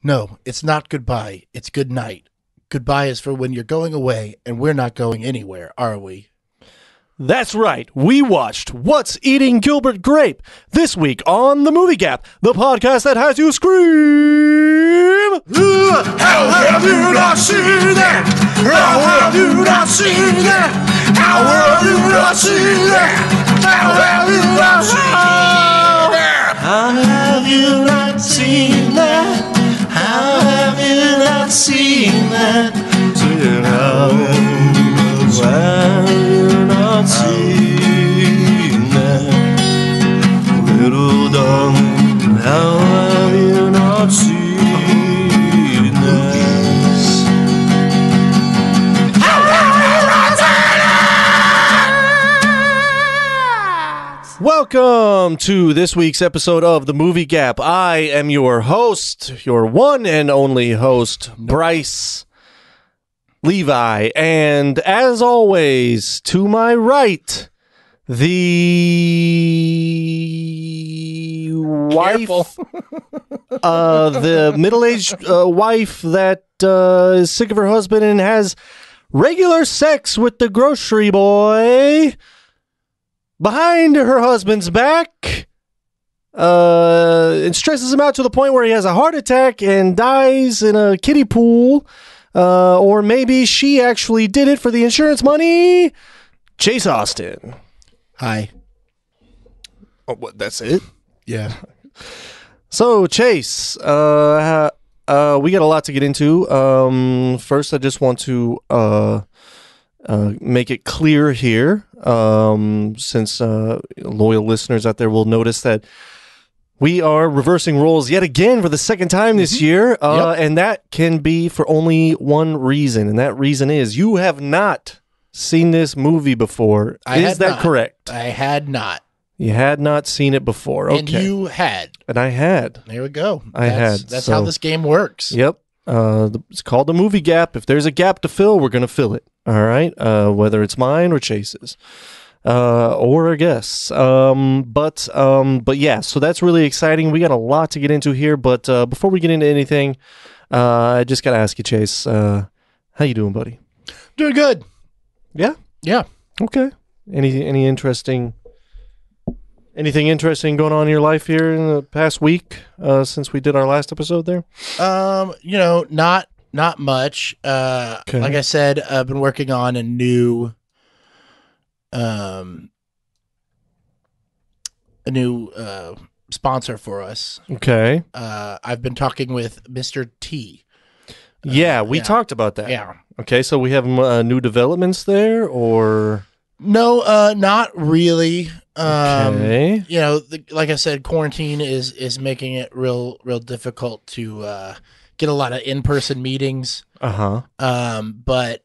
No, it's not goodbye. It's good night. Goodbye is for when you're going away, and we're not going anywhere, are we? That's right. We watched What's Eating Gilbert Grape this week on The Movie Gap, the podcast that has you scream. How have you not seen that? How have you not seen that? How have you not seen that? How have you not seen that? How have you not seen that? How have you not seen that? How have you not seen that? Little darling, how have you not seen this? How have you not seen it? Welcome to this week's episode of The Movie Gap. I am your host, your one and only host, Bryce Levi. And as always, to my right, the wife, the middle-aged wife that is sick of her husband and has regular sex with the grocery boy behind her husband's back, and stresses him out to the point where he has a heart attack and dies in a kiddie pool. Or maybe she actually did it for the insurance money. Chase Austin. Hi. Oh, what? That's it? Yeah. So, Chase, we got a lot to get into. First, I just want to make it clear here, since loyal listeners out there will notice that we are reversing roles yet again for the second time this year, and that can be for only one reason, and that reason is you have not seen this movie before. Is that correct? I had not. You had not seen it before. Okay. And you had. And I had. There we go. That's how this game works. Yep. It's called The Movie Gap. If there's a gap to fill, we're going to fill it. All right? Whether it's mine or Chase's. Or a guess. But yeah, so that's really exciting. We got a lot to get into here, but before we get into anything, I just got to ask you, Chase, how you doing, buddy? Doing good. Yeah? Yeah. Okay. Anything interesting going on in your life here in the past week, since we did our last episode there? Not much. Okay. Like I said, I've been working on a new sponsor for us. Okay. I've been talking with Mr. T. Yeah, we talked about that. Yeah. Okay, so we have new developments there, or no, not really. Okay. Like I said, quarantine is making it real difficult to get a lot of in-person meetings. Uh-huh. But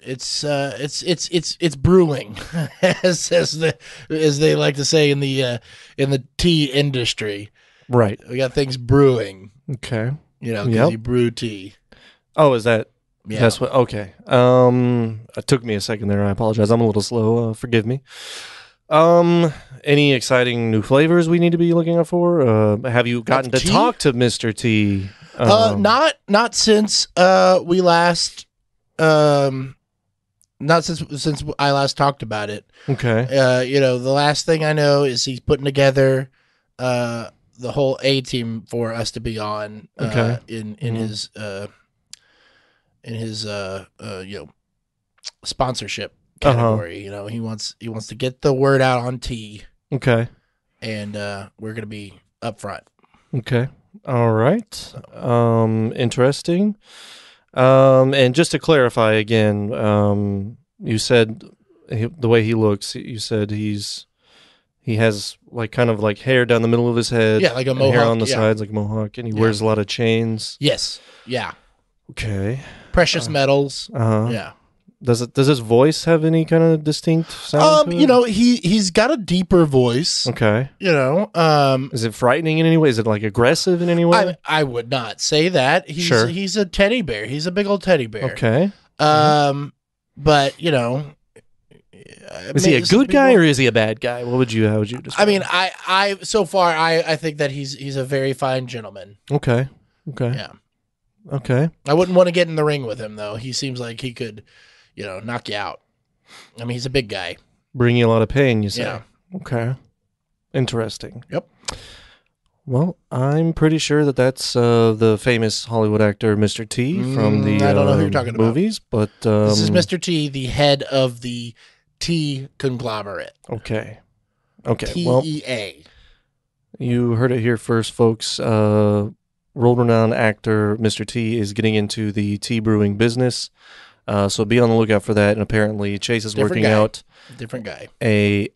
it's brewing, as they like to say in the tea industry. Right. We got things brewing. Okay. Because you brew tea. Oh, is that? Yeah. That's what. Okay. It took me a second there. I apologize. I'm a little slow. Forgive me. Any exciting new flavors we need to be looking out for? Have you gotten to talk to Mr. T? Not since we last. Not since I last talked about it. Okay. The last thing I know is he's putting together the whole A team for us to be on. Okay. In his sponsorship category. He wants to get the word out on tea. Okay. And we're gonna be up front. Okay. All right. Interesting. And just to clarify again, you said the way he looks, you said he has kind of hair down the middle of his head. Yeah, like a mohawk. Hair on the sides, like a mohawk, and he wears a lot of chains. Yes. Yeah. Okay. Precious metals. Yeah. Does his voice have any kind of distinct sound to it? He's got a deeper voice. Okay. Is it frightening in any way? Is it aggressive in any way? I would not say that. He's a teddy bear. He's a big old teddy bear. Okay. But Is he a good guy or is he a bad guy? How would you describe I mean, him? I so far I think that he's a very fine gentleman. Okay. Yeah. Okay. I wouldn't want to get in the ring with him though. He seems like he could, knock you out. I mean, he's a big guy. Bring you a lot of pain, you say? Yeah. Okay. Interesting. Yep. Well, I'm pretty sure that's the famous Hollywood actor Mr. T from the I don't know who you're talking about. movies, but This is Mr. T, the head of the T conglomerate. Okay. Okay. TEA. You heard it here first, folks. World-renowned actor Mr. T is getting into the tea brewing business. So be on the lookout for that. And apparently Chase is working out Different guy. a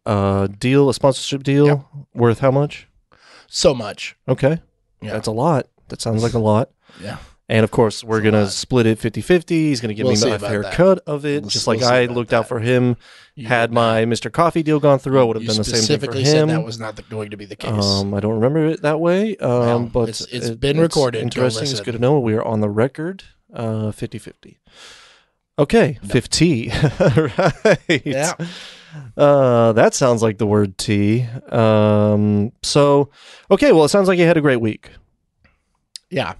sponsorship deal worth how much? So much. Okay. Yeah. That's a lot. That sounds like a lot. Yeah. And of course, we're going to split it 50-50. He's going to give me a fair cut of it. Just like I looked out for him. Had my Mr. Coffee deal gone through, I would have done the same thing for him. You specifically said that was not going to be the case. I don't remember it that way. But it's been recorded. Interesting. It's good to know. We are on the record 50-50. Okay. 50. Right. Yeah. That sounds like the word tea. Okay. Well, it sounds like you had a great week. Yeah.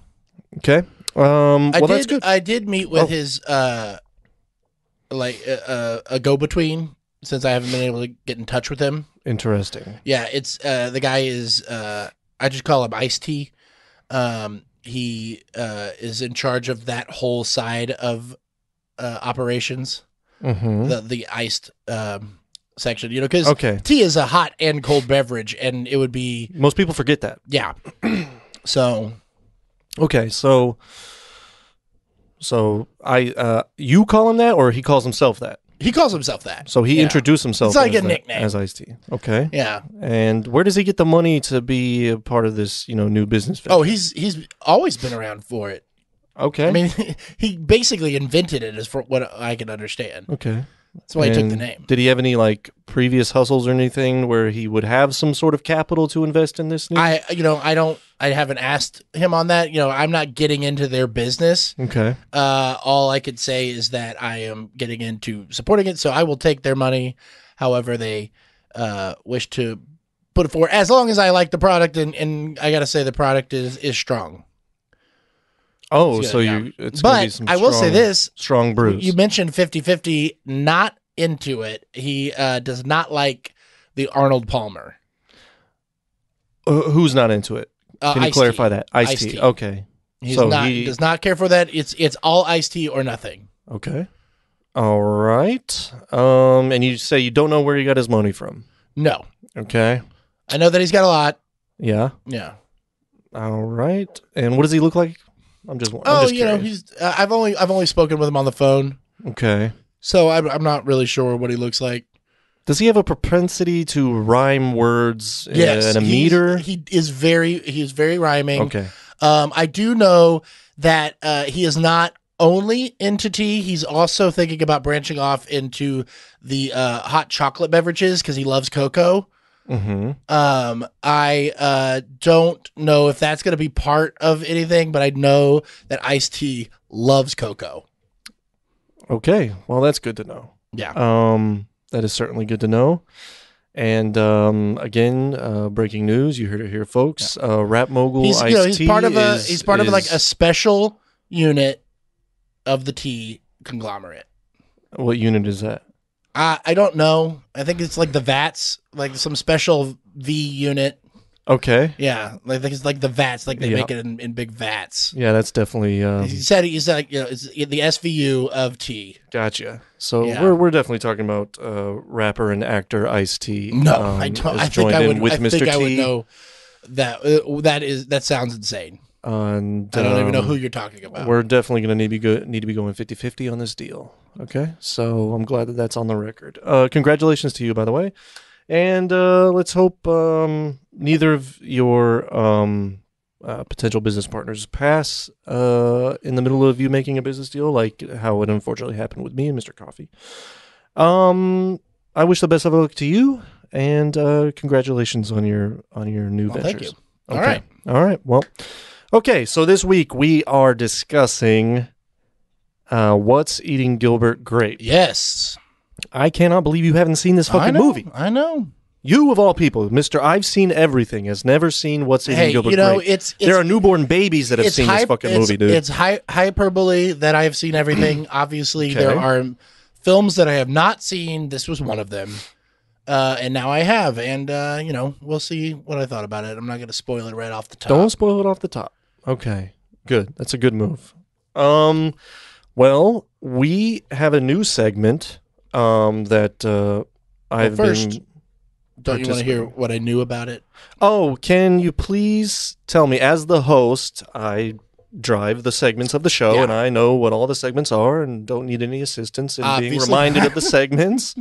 Okay. That's good. I did meet with his a go-between since I haven't been able to get in touch with him. Interesting. Yeah, it's the guy is I just call him Ice Tea. He is in charge of that whole side of operations. Mm-hmm. The iced section, because tea is a hot and cold beverage, and it would be most people forget that. Yeah. So. Okay, so you call him that, or he calls himself that? He calls himself that. So he introduced himself. It's like a nickname as Ice-T. Okay. Yeah. And where does he get the money to be a part of this, new business venture? Oh, he's always been around for it. Okay. I mean, he basically invented it, as for what I can understand. Okay. That's why he took the name. Did he have any previous hustles or anything where he would have some sort of capital to invest in this? I haven't asked him on that. I'm not getting into their business. Okay. All I could say is that I am getting into supporting it, so I will take their money however they wish to put it forward, as long as I like the product, and I got to say the product is strong. Oh, so it's going to be some I will say this. Strong brews. You mentioned 50-50, not into it. He does not like the Arnold Palmer. Who's not into it? Can you clarify that? Ice-T. Okay. He does not care for that. It's all iced tea or nothing. Okay. All right. And you say you don't know where he got his money from? No. Okay. I know that he's got a lot. Yeah. Yeah. All right. And what does he look like? I'm just curious. He's. I've only spoken with him on the phone. Okay. So I'm not really sure what he looks like. Does he have a propensity to rhyme words in a meter? He is very rhyming. Okay. I do know that he is not only into tea. He's also thinking about branching off into the hot chocolate beverages because he loves cocoa. Mm-hmm. I don't know if that's going to be part of anything, but I know that Ice-T loves cocoa. Okay. Well, that's good to know. Yeah. That is certainly good to know. And again, breaking news. You heard it here, folks. Rap mogul Ice-T. He's part of a special unit of the tea conglomerate. What unit is that? I don't know. I think it's like the VATs, like some special V unit. Okay. Yeah, it's like the VATs, like they make it in big vats. Yeah, that's definitely. He said it's the SVU of tea. Gotcha. So we're definitely talking about rapper and actor Ice-T. No, I don't. I think I would. With Mr. T. I would know that sounds insane. And I don't even know who you're talking about. We're definitely going to need to be going 50-50 on this deal. Okay, so I'm glad that that's on the record. Congratulations to you, by the way. And let's hope neither of your potential business partners pass in the middle of you making a business deal, like how it unfortunately happened with me and Mr. Coffee. I wish the best of luck to you, and congratulations on your new ventures. Thank you. Okay. All right. Well, okay. So this week we are discussing what's Eating Gilbert Grape. Yes. I cannot believe you haven't seen this fucking movie. I know. You, of all people, Mr. I've seen everything, has never seen What's Eating Gilbert Grape. It's there are newborn babies that have seen this fucking movie, dude. It's hyperbole that I have seen everything. Obviously, there are films that I have not seen. This was one of them. And now I have. And, we'll see what I thought about it. I'm not going to spoil it right off the top. Don't spoil it off the top. Okay, good. That's a good move. Well, we have a new segment that I've been... Don't you want to hear what I knew about it? Oh, can you please tell me, as the host, I drive the segments of the show, and I know what all the segments are and don't need any assistance in being reminded of the segments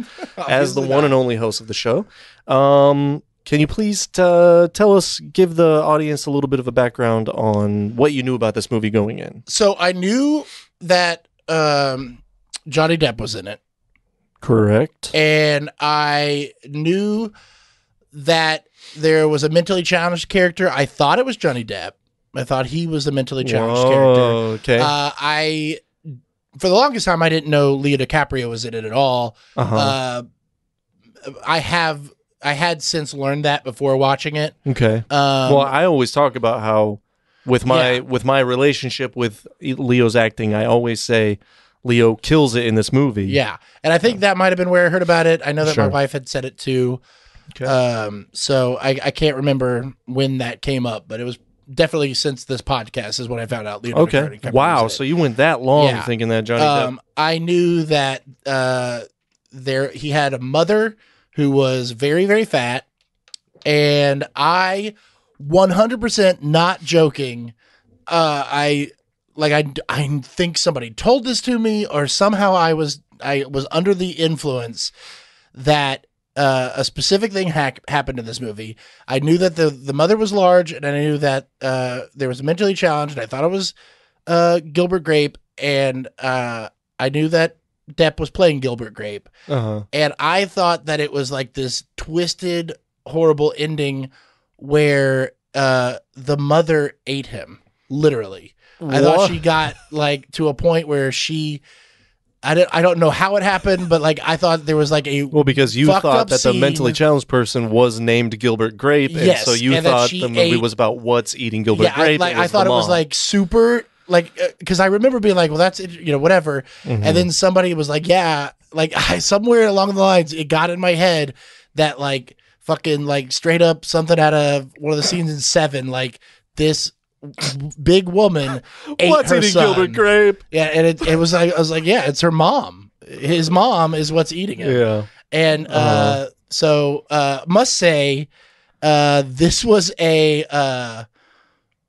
as the one and only host of the show. Can you please give the audience a little bit of a background on what you knew about this movie going in? So I knew that Johnny Depp was in it. Correct. And I knew that there was a mentally challenged character. I thought it was Johnny Depp. I thought he was the mentally challenged character. Okay. For the longest time, I didn't know Leo DiCaprio was in it at all. I had since learned that before watching it. Okay. Well, I always talk about how with my relationship with Leo's acting, I always say Leo kills it in this movie. Yeah. And I think that might have been where I heard about it. I know that my wife had said it too. Okay. So I can't remember when that came up, but it was definitely since this podcast is when I found out. Leonardo DiCaprio wow. So you went that long thinking that Johnny Depp. I knew that he had a mother who was very, very fat, and I 100% not joking. I think somebody told this to me, or somehow I was under the influence that a specific thing happened in this movie. I knew that the mother was large, and I knew that there was a mentally challenged, and I thought it was Gilbert Grape, and I knew that Depp was playing Gilbert Grape. And I thought that it was like this twisted, horrible ending where the mother ate him, literally. I thought she got like to a point where I don't know how it happened, but like I thought there was like because you thought that the mentally challenged person was named Gilbert Grape, and so you thought the movie was about what's eating Gilbert Grape. I thought it was like super because I remember being like, well, that's whatever, and then somebody was like, somewhere along the lines it got in my head that like fucking like straight up something out of one of the scenes in Seven, like this big woman ate what's her eating son. Gilbert Grape? Yeah, and it was like I was like, yeah, it's her mom. His mom is what's eating him. Yeah, and so must say, this was a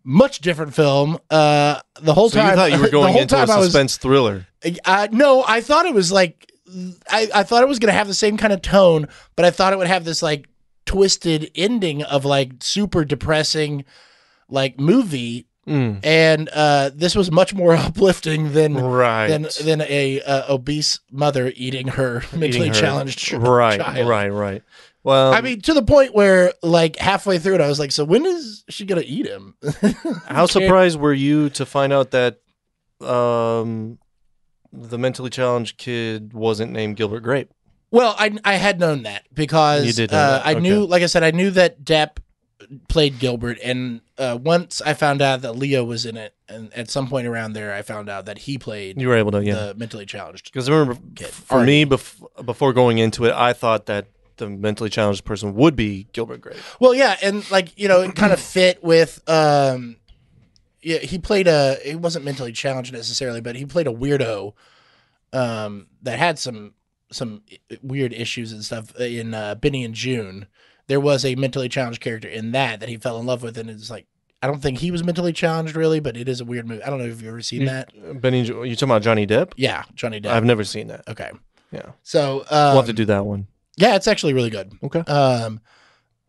much different film. The whole time you thought you were going into a suspense thriller. No, I thought it was like I thought it was going to have the same kind of tone, but I thought it would have this like twisted ending of like super depressing like movie, and this was much more uplifting than a obese mother eating her mentally challenged child. Right. Well, I mean, to the point where like halfway through it, I was like, so when is she gonna eat him? How surprised were you to find out that the mentally challenged kid wasn't named Gilbert Grape? Well, I had known that because you did know that. I knew, like I said, I knew that Depp played Gilbert, and once I found out that Leo was in it, and at some point around there, I found out that he played. You were able to, the mentally challenged. Because I remember, for me, before going into it, I thought that the mentally challenged person would be Gilbert Grape. Well, yeah, and like it kind of fit with. He played he wasn't mentally challenged necessarily, but he played a weirdo that had some weird issues and stuff in Benny and June. There was a mentally challenged character in that he fell in love with, and it's like I don't think he was mentally challenged really, but it is a weird movie. I don't know if you've ever seen that. Benny, you talking about Johnny Depp? Yeah, Johnny Depp. I've never seen that. Okay. Yeah. So we'll have to do that one. Yeah, it's actually really good. Okay.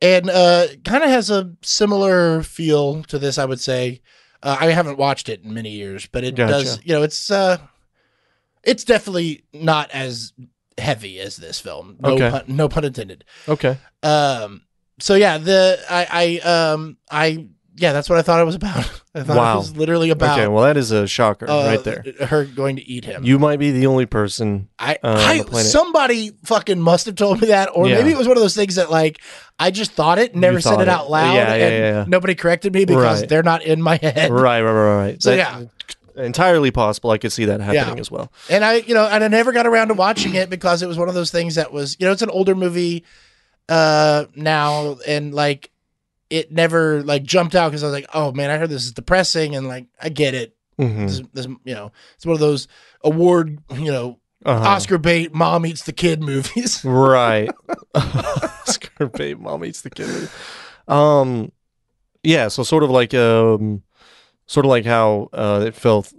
And kind of has a similar feel to this, I would say. I haven't watched it in many years, but it does. It's definitely not as heavy as this film. No pun intended. Okay. So yeah, I Yeah, that's what I thought it was about. I thought it was literally about. Okay, well, that is a shocker right there. Her going to eat him. You might be the only person on the planet. Somebody fucking must have told me that, or maybe it was one of those things that like I just thought it, never said it out loud, and nobody corrected me because they're not in my head. Right. So entirely possible. I could see that happening as well. And I never got around to watching it because it was one of those things that was, it's an older movie now, and like it never like jumped out because I was like, oh man, I heard this is depressing, and like I get it. This, it's one of those award, Oscar bait mom eats the kid movies. Right. Oscar bait mom eats the kid movie. Yeah, so sort of like how it felt.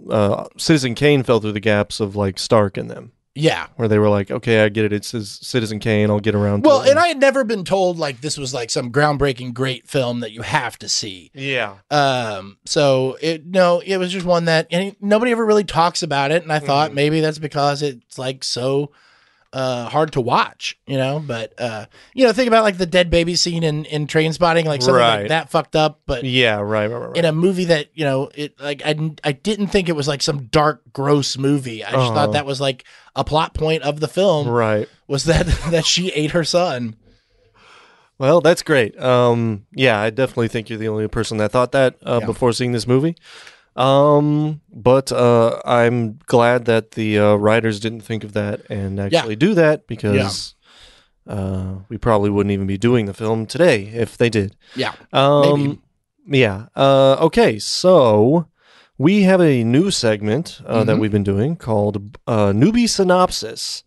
Citizen Kane fell through the gaps of like Stark and them. Yeah, where they were like, okay, I get it. It's Citizen Kane. I'll get around to it. Well, and I had never been told like this was like some groundbreaking great film that you have to see. Yeah. So it was just one that nobody ever really talks about it, and I thought maybe that's because it's like so hard to watch, But think about like the dead baby scene in Trainspotting, like something like that fucked up. But right. In a movie that it like I didn't think it was like some dark, gross movie. I just thought that was like a plot point of the film. Right. Was that she ate her son. Well, that's great. Yeah, I definitely think you're the only person that thought that before seeing this movie. But I'm glad that the writers didn't think of that and actually do that, because we probably wouldn't even be doing the film today if they did. Yeah. Maybe. Yeah. Okay, so we have a new segment that we've been doing called Newbie Synopsis.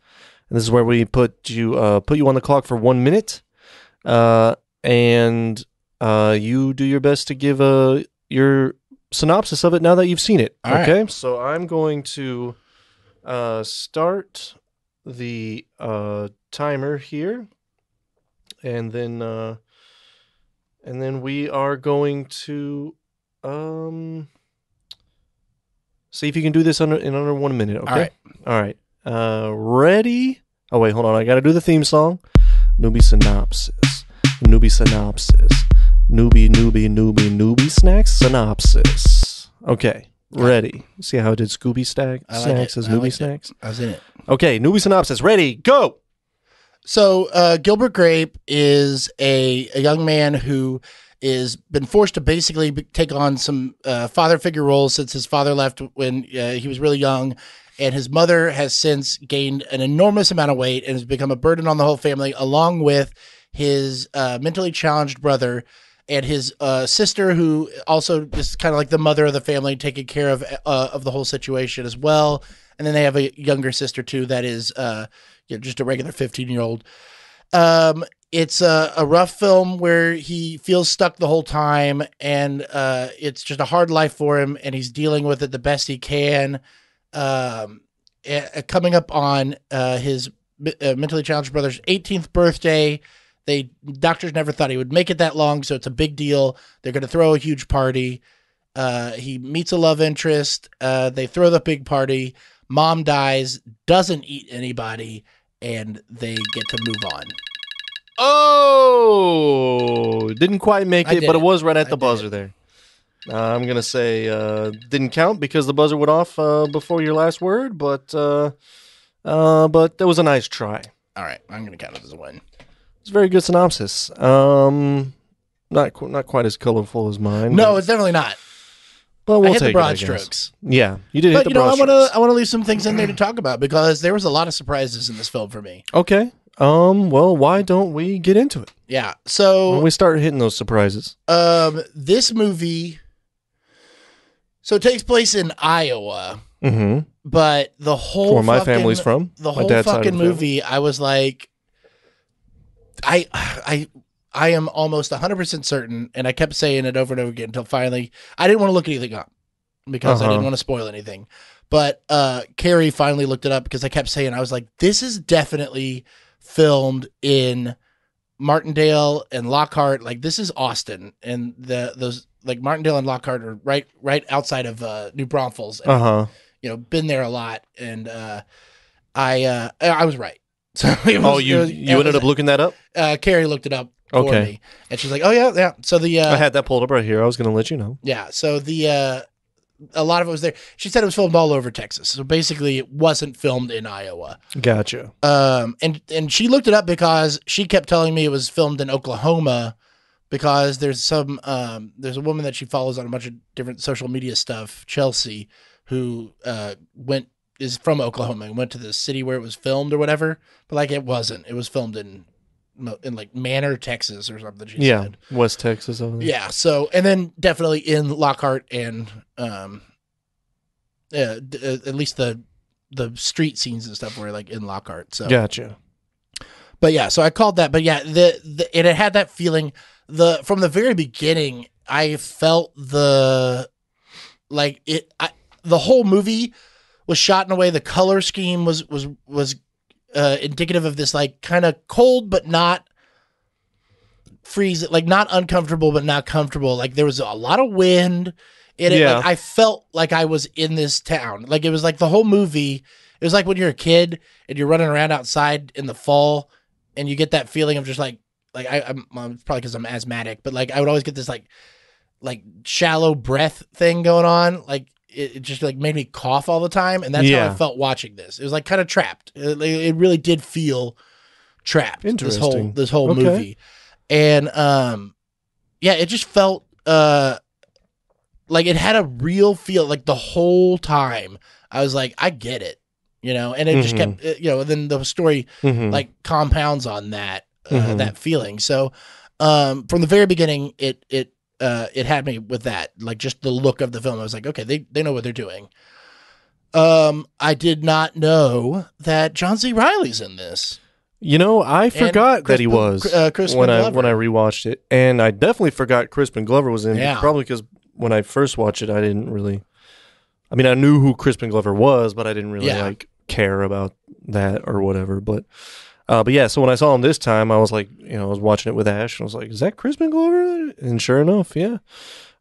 And this is where we put you on the clock for 1 minute, and you do your best to give your synopsis of it now that you've seen it. All okay, right. So I'm going to start the timer here, and then we are going to see if you can do this in under 1 minute. Okay. All right. Ready? Oh wait, hold on. I got to do the theme song. Newbie synopsis. Newbie synopsis. Newbie snacks synopsis. Okay, ready. See how I did Scooby snacks as newbie snacks? I was in it. Okay, newbie synopsis. Ready, go! So Gilbert Grape is a young man who is been forced to basically take on some father figure roles since his father left when he was really young. And his mother has since gained an enormous amount of weight and has become a burden on the whole family, along with his mentally challenged brother and his sister, who also is kind of like the mother of the family, taking care of the whole situation as well. And then they have a younger sister too that is just a regular 15-year-old. It's a rough film where he feels stuck the whole time, and it's just a hard life for him, and he's dealing with it the best he can. Coming up on his mentally challenged brother's 18th birthday. Doctors never thought he would make it that long, so it's a big deal. They're going to throw a huge party. He meets a love interest. They throw the big party. Mom dies, doesn't eat anybody, and they get to move on. Oh, didn't quite make it, but it was right at the buzzer there. I'm going to say didn't count because the buzzer went off before your last word, but that was a nice try. All right, I'm going to count it as a win. It's a very good synopsis. Not quite as colorful as mine. No, it's definitely not. But we'll I hit take the broad it, strokes. Yeah, you did hit the broad strokes. I want to leave some things in there to talk about because there was a lot of surprises in this film for me. Okay. Well, why don't we get into it? Yeah. So when we start hitting those surprises. This movie. So it takes place in Iowa. Mm-hmm. But the whole where my family's from. The whole fucking movie, I was like, I am almost 100% certain, and I kept saying it over and over again until finally I didn't want to look anything up because I didn't want to spoil anything. But Carrie finally looked it up because I kept saying, I was like, this is definitely filmed in Martindale and Lockhart. Like, this is Austin, and those like Martindale and Lockhart are right outside of New Braunfels. And, been there a lot, and I was right. So you ended up looking that up? Carrie looked it up for Okay. me. And she's like, oh, yeah, yeah. So I had that pulled up right here. I was going to let you know. yeah, so a lot of it was there. She said it was filmed all over Texas. So basically it wasn't filmed in Iowa. Gotcha. And she looked it up because she kept telling me it was filmed in Oklahoma because there's a woman that she follows on a bunch of different social media stuff, Chelsea, who is from Oklahoma and went to the city where it was filmed or whatever. But like it wasn't. It was filmed in like Manor, Texas or something. She said. West Texas over there. Yeah. So, and then definitely in Lockhart and at least the street scenes and stuff were like in Lockhart. So Gotcha. But yeah, so I called that. But yeah, it had that feeling. From the very beginning, I felt the whole movie was shot in a way. The color scheme was indicative of this like kind of cold but not freeze, like not uncomfortable but not comfortable. Like there was a lot of wind in it. Like, I felt like I was in this town. Like it was like the whole movie. It was like when you're a kid and you're running around outside in the fall and you get that feeling of just like I'm probably because I'm asthmatic, but like I would always get this like shallow breath thing going on. Like it just like made me cough all the time, and that's how I felt watching this. It was like kind of trapped. It really did feel trapped. Interesting. This whole movie, and it just felt like it had a real feel. Like the whole time, I was like, I get it, and it just kept, and then the story like compounds on that. That feeling. So, from the very beginning, it had me with that, like just the look of the film. I was like, okay, they know what they're doing. I did not know that John C. Reilly's in this. I forgot that he was when I rewatched it, and I definitely forgot Crispin Glover was in. Yeah. Probably because when I first watched it, I didn't really. I mean, I knew who Crispin Glover was, but I didn't really like care about that or whatever. But yeah, so when I saw him this time, I was like, I was watching it with Ash, and I was like, is that Crispin Glover? And sure enough, yeah.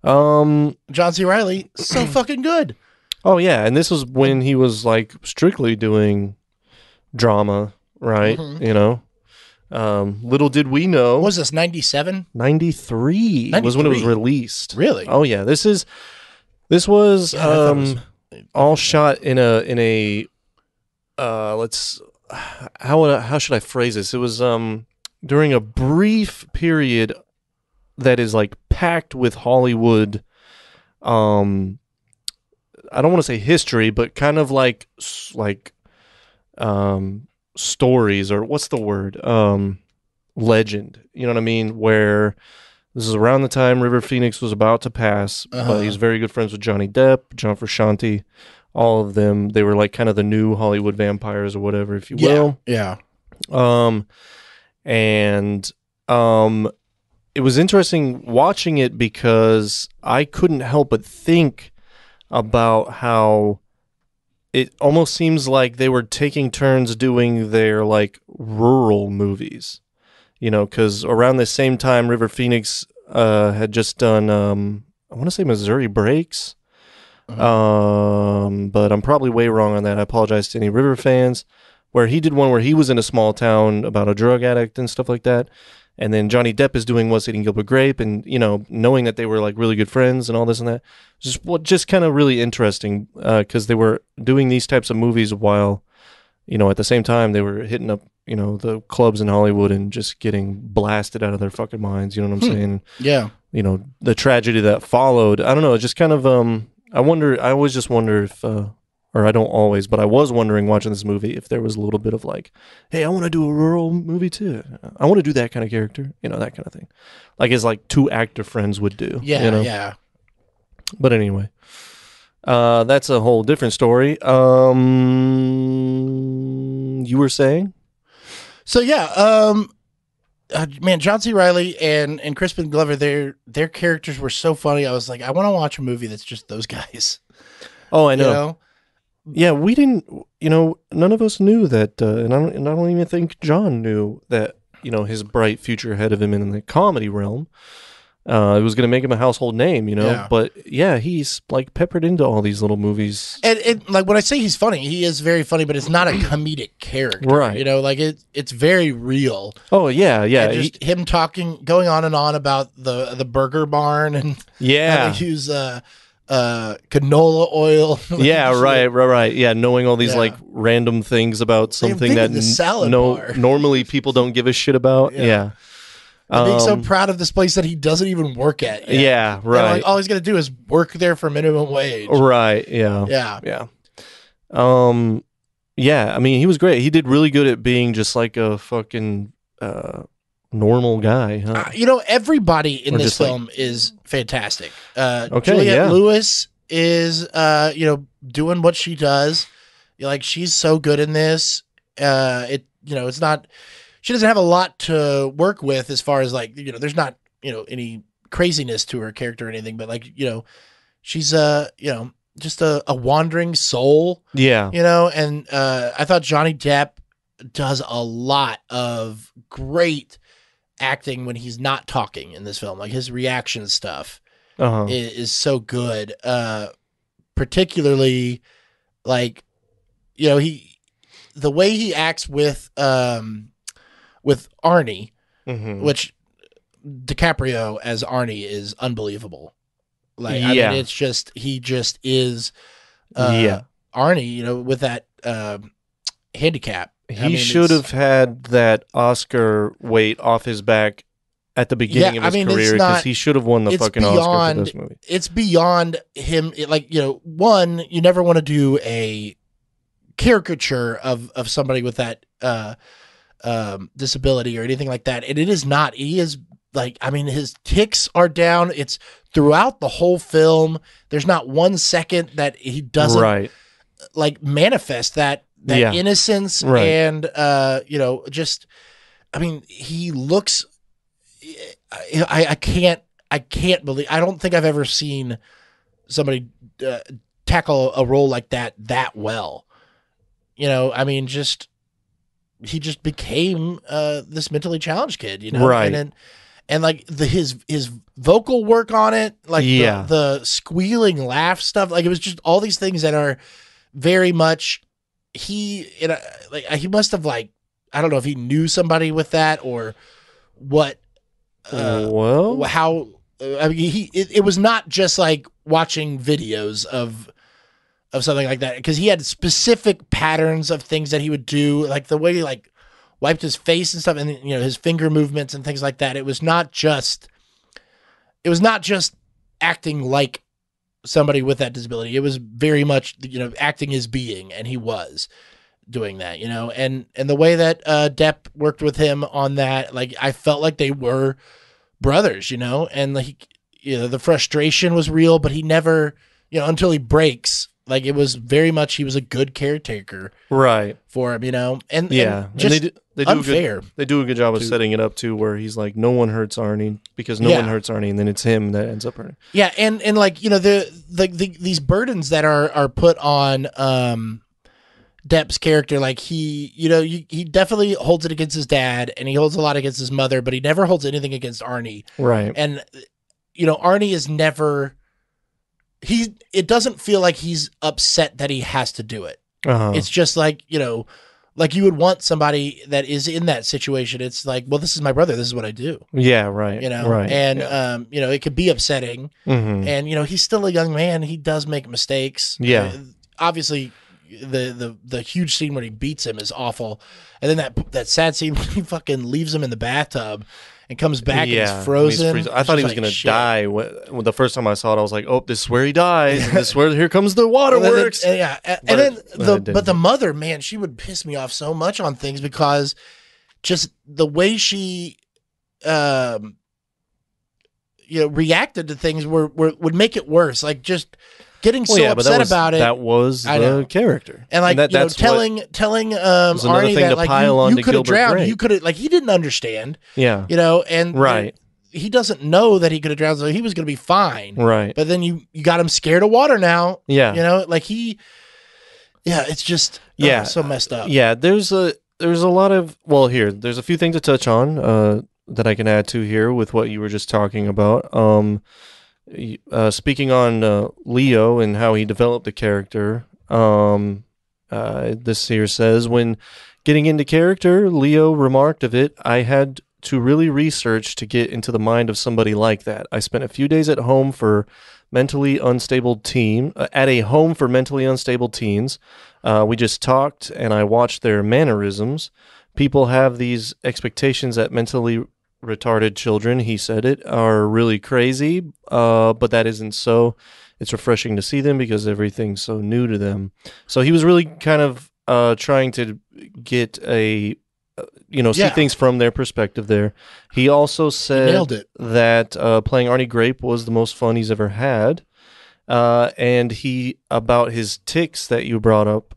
John C. Reilly, so fucking good. Oh, yeah, and this was when he was, like, strictly doing drama, right? Little did we know. What was this, 97? 93 was when it was released. Really? Oh, yeah, this was all shot in a how should I phrase this? It was during a brief period that is like packed with Hollywood. I don't want to say history, but kind of like stories, or what's the word? Legend. You know what I mean? Where this is around the time River Phoenix was about to pass, but he's very good friends with Johnny Depp, John Frusciante. All of them, they were like kind of the new Hollywood vampires or whatever, if you will. Yeah. And it was interesting watching it because I couldn't help but think about how it almost seems like they were taking turns doing their like rural movies, because around the same time River Phoenix had just done, I want to say Missouri Breaks. But I'm probably way wrong on that. I apologize to any River fans. Where he did one where he was in a small town about a drug addict and stuff like that. And then Johnny Depp is doing What's Eating Gilbert Grape, and knowing that they were like really good friends and all this and that, just kind of really interesting because they were doing these types of movies while at the same time they were hitting up the clubs in Hollywood and just getting blasted out of their fucking minds. You know what I'm saying? Yeah. The tragedy that followed. I don't know. It just kind of I always just wonder if, or I don't always, but I was wondering watching this movie if there was a little bit of like, hey, I want to do a rural movie too. I want to do that kind of character, that kind of thing. Like as like two actor friends would do. Yeah, yeah. But anyway, that's a whole different story. You were saying? So yeah, man, John C. Reilly and Crispin Glover, their characters were so funny. I was like, I want to watch a movie that's just those guys. Oh, I know. Yeah, we didn't. None of us knew that, and I don't even think John knew that. His bright future ahead of him in the comedy realm. It was going to make him a household name, Yeah. But yeah, he's like peppered into all these little movies. And like when I say he's funny, he is very funny, but it's not a comedic character, Right. Like it's very real. Oh yeah, yeah, And just him talking, going on and on about the burger barn and how yeah, they use canola oil. yeah. Shit. Right. Yeah, knowing all these Yeah. like random things about something that invented the salad bar. normally people don't give a shit about. Yeah. Yeah. And being so proud of this place that he doesn't even work at. Yet. Yeah, And, right. like, all he's gonna do is work there for minimum wage. Right. Yeah. Yeah. Yeah. Yeah, I mean, he was great. He did really good at being just like a fucking normal guy, huh? Everybody in Or this just, like- film is fantastic. Okay, Juliette yeah. Lewis is, doing what she does. She's so good in this. It's not. She doesn't have a lot to work with as far as there's not any craziness to her character or anything, but she's just a wandering soul. Yeah. And I thought Johnny Depp does a lot of great acting when he's not talking in this film. Like his reaction stuff Uh-huh. is so good. Particularly the way he acts with Arnie, Mhm. which DiCaprio as Arnie is unbelievable. Yeah. It's just he just is Yeah. Arnie, with that handicap. He should have had that Oscar weight off his back at the beginning of his career, because he should have won the fucking Oscar for this movie. It's beyond him. One, you never want to do a caricature of somebody with that disability or anything like that. And it is not. He is his tics are down. It's throughout the whole film. There's not 1 second that he doesn't manifest that innocence and he looks. I can't believe. I don't think I've ever seen somebody tackle a role like that well. He just became this mentally challenged kid, Right. And his vocal work on it, the squealing laugh stuff, it was just all these things that are very much he must have I don't know if he knew somebody with that or what. How it was not just watching videos of something like that, because he had specific patterns of things that he would do, like the way he wiped his face and stuff, and his finger movements and things like that. It was not just acting like somebody with that disability. It was very much acting his being, and he was doing that, and the way that Depp worked with him on that, I felt like they were brothers, and the frustration was real, but he never, until he breaks, it was very much he was a good caretaker, right, for him, and yeah, just and they do unfair. They do a good job of setting it up too, where he's like, no one hurts Arnie, because no one hurts Arnie, and then it's him that ends up hurting. Yeah, and these burdens that are put on Depp's character, he definitely holds it against his dad, and he holds a lot against his mother, but he never holds anything against Arnie. Right. And Arnie is never it doesn't feel like he's upset that he has to do it. Uh-huh. It's just you would want somebody that is in that situation. It's well, this is my brother, this is what I do. Yeah, right. Right. And it could be upsetting. Mm-hmm. And he's still a young man. He does make mistakes. Yeah. Obviously, the huge scene when he beats him is awful, and then that sad scene when he fucking leaves him in the bathtub and comes back and he's frozen. I thought he was gonna die. When the first time I saw it, I was like, "Oh, this is where he dies. And this is where here comes the waterworks." But the mother, man, she would piss me off so much on things, because just the way she reacted to things would make it worse. Just getting so upset about it. That was the character, and telling Arnie that you could have drowned. You could have he didn't understand. Yeah, and right. He doesn't know that he could have drowned, so he was going to be fine. Right. But then you got him scared of water now. Yeah. It's just so messed up. Yeah, there's a lot of there's a few things to touch on. that I can add to here with what you were just talking about. Speaking on Leo and how he developed the character, this here says, when getting into character, Leo remarked of it, I had to really research to get into the mind of somebody like that. I spent a few days at a home for mentally unstable teens. We just talked and I watched their mannerisms. People have these expectations that mentally retarded children, he said it, are really crazy, but that isn't so. It's refreshing to see them because everything's so new to them. So he was really kind of trying to get see things from their perspective there. He also said nailed it. that playing Arnie Grape was the most fun he's ever had. And about his tics that you brought up,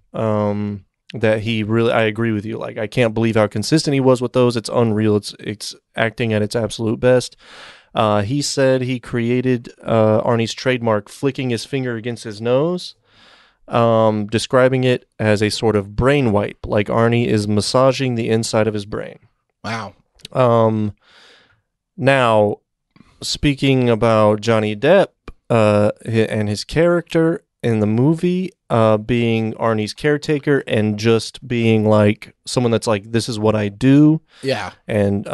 that he really, I agree with you. Like, I can't believe how consistent he was with those. It's unreal. It's acting at its absolute best. He said he created Arnie's trademark, flicking his finger against his nose, describing it as a sort of brain wipe, like Arnie is massaging the inside of his brain. Wow. Now, speaking about Johnny Depp and his character in the movie, being Arnie's caretaker and just being like someone that's like, this is what I do. Yeah. And,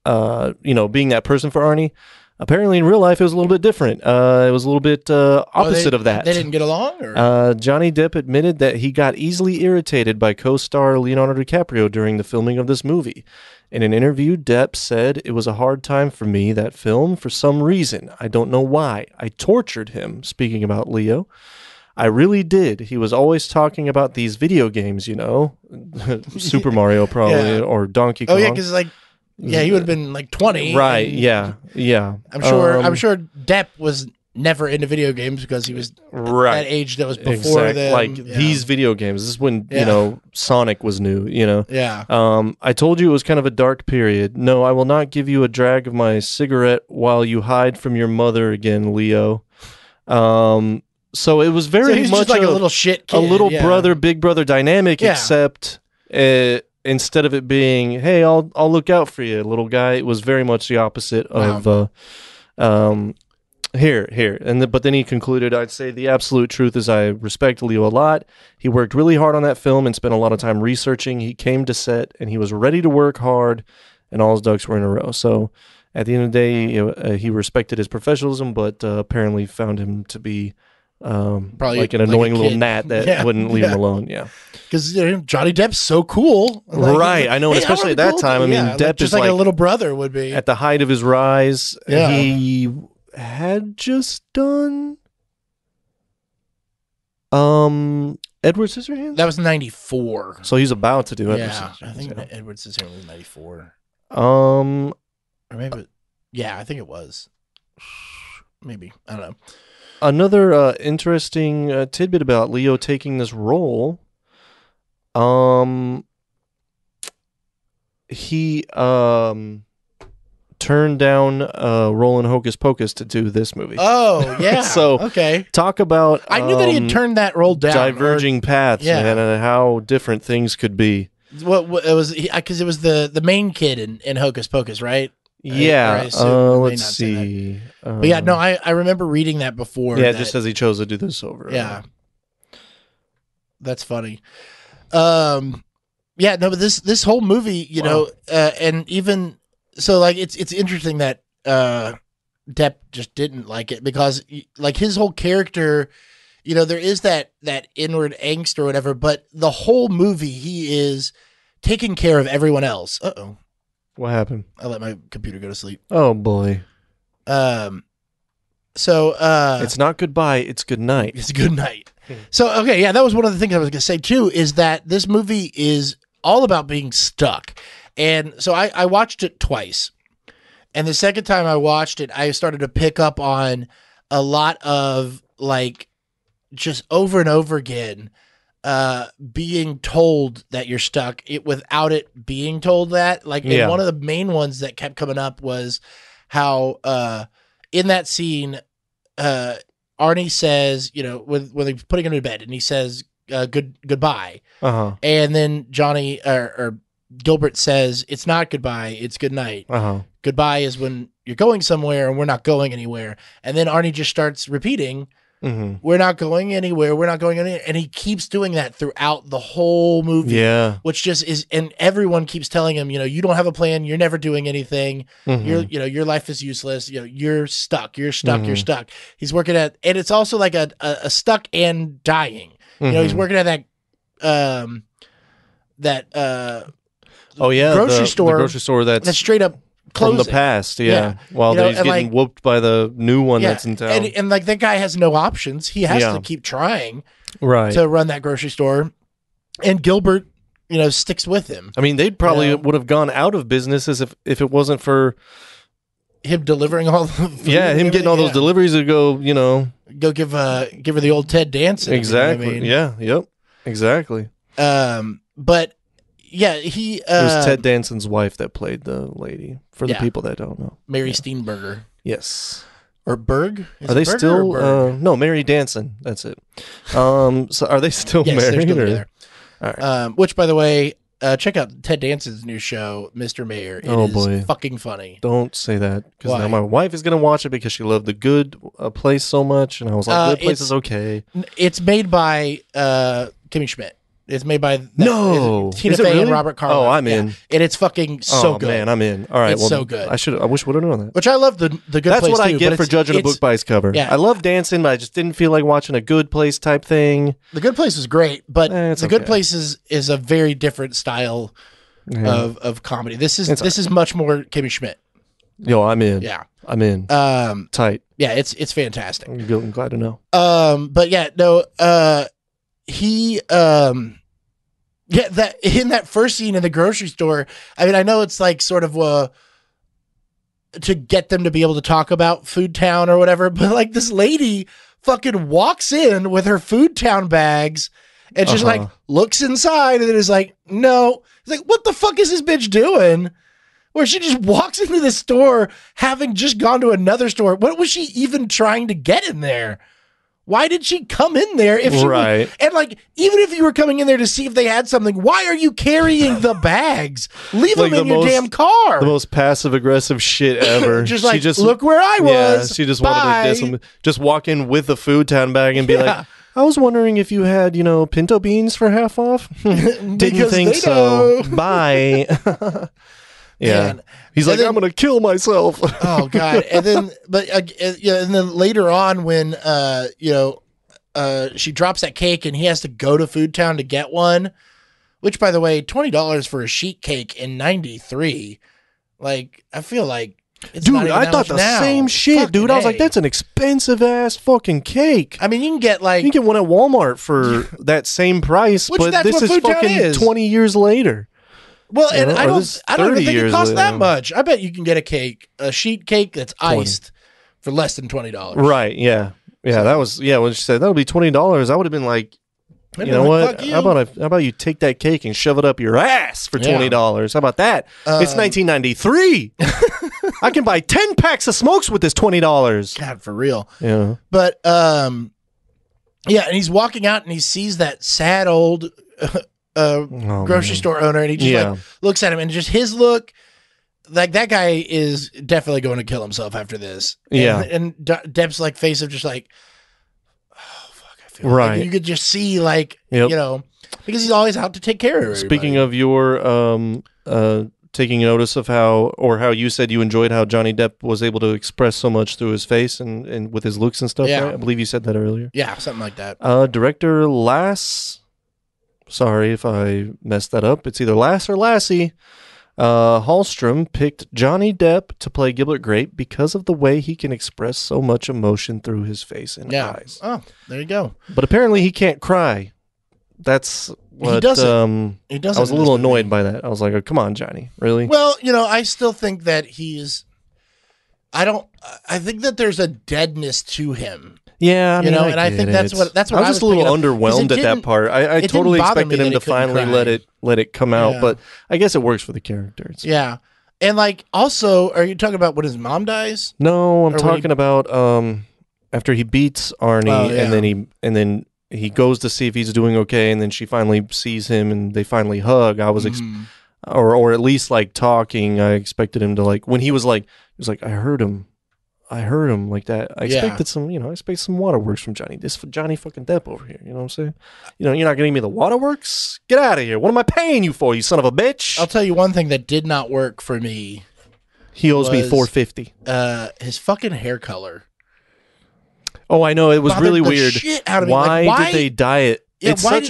being that person for Arnie. Apparently in real life, it was a little bit different. It was a little bit opposite of that. They didn't get along? Or? Johnny Depp admitted that he got easily irritated by co-star Leonardo DiCaprio during the filming of this movie. In an interview, Depp said, it was a hard time for me, that film, for some reason. I don't know why. I tortured him, speaking about Leo. I really did. He was always talking about these video games, Super Mario probably, or Donkey Kong. Oh, yeah, because he would have been like 20. Right, yeah. I'm sure Depp was never into video games because he was that age that was before them. Like these video games. This is when, Sonic was new, Yeah. I told you it was kind of a dark period. No, I will not give you a drag of my cigarette while you hide from your mother again, Leo. So it was very much just like a little shit kid. A little brother, big brother dynamic, except instead of it being, hey, I'll look out for you, little guy, it was very much the opposite of here. But then he concluded, I'd say the absolute truth is I respect Leo a lot. He worked really hard on that film and spent a lot of time researching. He came to set and he was ready to work hard and all his ducks were in a row. So at the end of the day, he respected his professionalism, but apparently found him to be probably like an annoying little gnat that wouldn't leave him alone. Yeah, because Johnny Depp's so cool, right? I know, and especially at that time. I mean, Depp just is like a little brother would be at the height of his rise. Yeah. He had just done Edward Scissorhands. That was 94. So he's about to do Edward Scissorhands. I think Edward Scissorhands was 94. Or maybe, I think it was. Maybe, I don't know. Another interesting tidbit about Leo taking this role, he turned down role in Hocus Pocus to do this movie. Oh, yeah. So, okay. Talk about... I knew that he had turned that role down. Diverging paths, man, and how different things could be. What it was, because it was the main kid in Hocus Pocus, right? Yeah, let's see. But yeah, no, I remember reading that before. Yeah, just as he chose to do this over. Yeah. That's funny. Yeah, no, but this whole movie, and even so, like it's interesting that Depp just didn't like it because like his whole character, there is that inward angst or whatever, but the whole movie he is taking care of everyone else. Uh-oh. What happened? I let my computer go to sleep. Oh boy. So it's not goodbye, it's good night. It's good night. So okay, yeah, that was one of the things I was gonna say too, is that this movie is all about being stuck. And so I watched it twice. And the second time I watched it, I started to pick up on a lot of like just over and over again being told that you're stuck without it being told that. Like, and one of the main ones that kept coming up was how in that scene Arnie says, when they're putting him to bed, and he says goodbye. Uh-huh. And then Johnny or Gilbert says it's not goodbye, it's good night. Goodbye is when you're going somewhere and we're not going anywhere. And then Arnie just starts repeating, we're not going anywhere, we're not going anywhere. And he keeps doing that throughout the whole movie. Yeah. Which just is, and everyone keeps telling him, you don't have a plan, you're never doing anything. Your life is useless. You're stuck. You're stuck. He's working at, and it's also like a stuck and dying. He's working at that grocery store. The grocery store that's straight up closing. From the past, while he's getting whooped by the new one that's in town. And like that guy has no options. He has to keep trying to run that grocery store. And Gilbert, sticks with him. I mean, they probably would have gone out of business if it wasn't for him delivering all the food. Yeah, him getting all those deliveries to go, go give her the old Ted Danson. Exactly. Yep. Exactly. But yeah, it was Ted Danson's wife that played the lady, for the people that don't know. Mary Steenburgen. Yes. Or Berg? Are they still no, Mary Danson, that's it. So are they still married? They're still together. All right. Which, by the way, check out Ted Danson's new show, Mr. Mayor. It is fucking funny. Don't say that, because now my wife is going to watch it because she loved The Good Place so much, and I was like, Good Place is okay. It's made by Kimmy Schmidt. It's made by Tina Fey really? and Robert Carlyle. Oh, I'm in. And it's fucking so good. Man, I'm in. All right, it's so good. I wish we would have known that. Which I love the Good Place. That's what I too, get for judging a book by its cover. Yeah. I love dancing, but I just didn't feel like watching a Good Place type thing. The Good Place is great, but The Good Place is a very different style of comedy. This is much more Kimmy Schmidt. Yo, I'm in. Yeah, I'm in. Tight. Yeah, it's fantastic. I'm glad to know. But yeah, no. He that in that first scene in the grocery store. I mean, I know it's like sort of to get them to be able to talk about Food Town or whatever, but like this lady fucking walks in with her Food Town bags and just like looks inside and then is like, no. It's like, what the fuck is this bitch doing? Where she just walks into the store having just gone to another store. What was she even trying to get in there? Why did she come in there if she was, and like, even if you were coming in there to see if they had something, why are you carrying the bags? Leave them in your damn car. The most passive aggressive shit ever. She just look where I was. Yeah, she just wanted to diss him. Just walk in with a Food Town bag and be like, I was wondering if you had, pinto beans for half off. Didn't think so. Bye. Yeah. Man. He's like, I'm going to kill myself. Oh God. And then, and then later on when, she drops that cake and he has to go to Food Town to get one, which by the way, $20 for a sheet cake in 93. Like, I feel like it's dude, not even I that thought much the now. same shit, Fucking dude. I was like, that's an expensive ass fucking cake. I mean, you can get one at Walmart for that same price, but this is fucking 20 years later. Well, and I don't even think it costs that much. I bet you can get a sheet cake that's iced for less than $20. Right, yeah. Yeah, that was, when she said that'll be $20, I would have been like, you know what? How about you take that cake and shove it up your ass for $20? How about that? It's 1993. I can buy 10 packs of smokes with this $20. God, for real. Yeah. But, and he's walking out and he sees that sad old grocery store owner, and he just looks at him, and just his look, like that guy is definitely going to kill himself after this. And Depp's like face of just like, oh fuck, I feel like you could just see like because he's always out to take care of everybody. Speaking of your taking notice of how you said you enjoyed how Johnny Depp was able to express so much through his face and with his looks and stuff. Right? I believe you said that earlier. Yeah, something like that. Director Lass. Sorry if I messed that up. It's either Lass or Lassie. Hallstrom picked Johnny Depp to play Gilbert Grape because of the way he can express so much emotion through his face and eyes. Oh, there you go. But apparently he can't cry. That's what... He doesn't. I was a little annoyed by that. I was like, oh, come on, Johnny. Really? Well, I still think that he's... I think that there's a deadness to him. Yeah, I mean, I think that's what I was just a little underwhelmed at that part. I totally expected him to finally let it come out, but I guess it works for the character. Yeah, and like also, are you talking about when his mom dies? No, I'm talking about after he beats Arnie, and then he goes to see if he's doing okay, and then she finally sees him, and they finally hug. I or at least like talking. I expected him to like when he was like I heard him like that. I expected some waterworks from Johnny. This for Johnny fucking Depp over here. You know what I'm saying? You know, you're not getting me the waterworks. Get out of here. What am I paying you for, you son of a bitch? I'll tell you one thing that did not work for me. He owes me $450. His fucking hair color. Oh, I know, it was really the weird. Shit out of me. Why Like, did they dye it? Yeah, it's such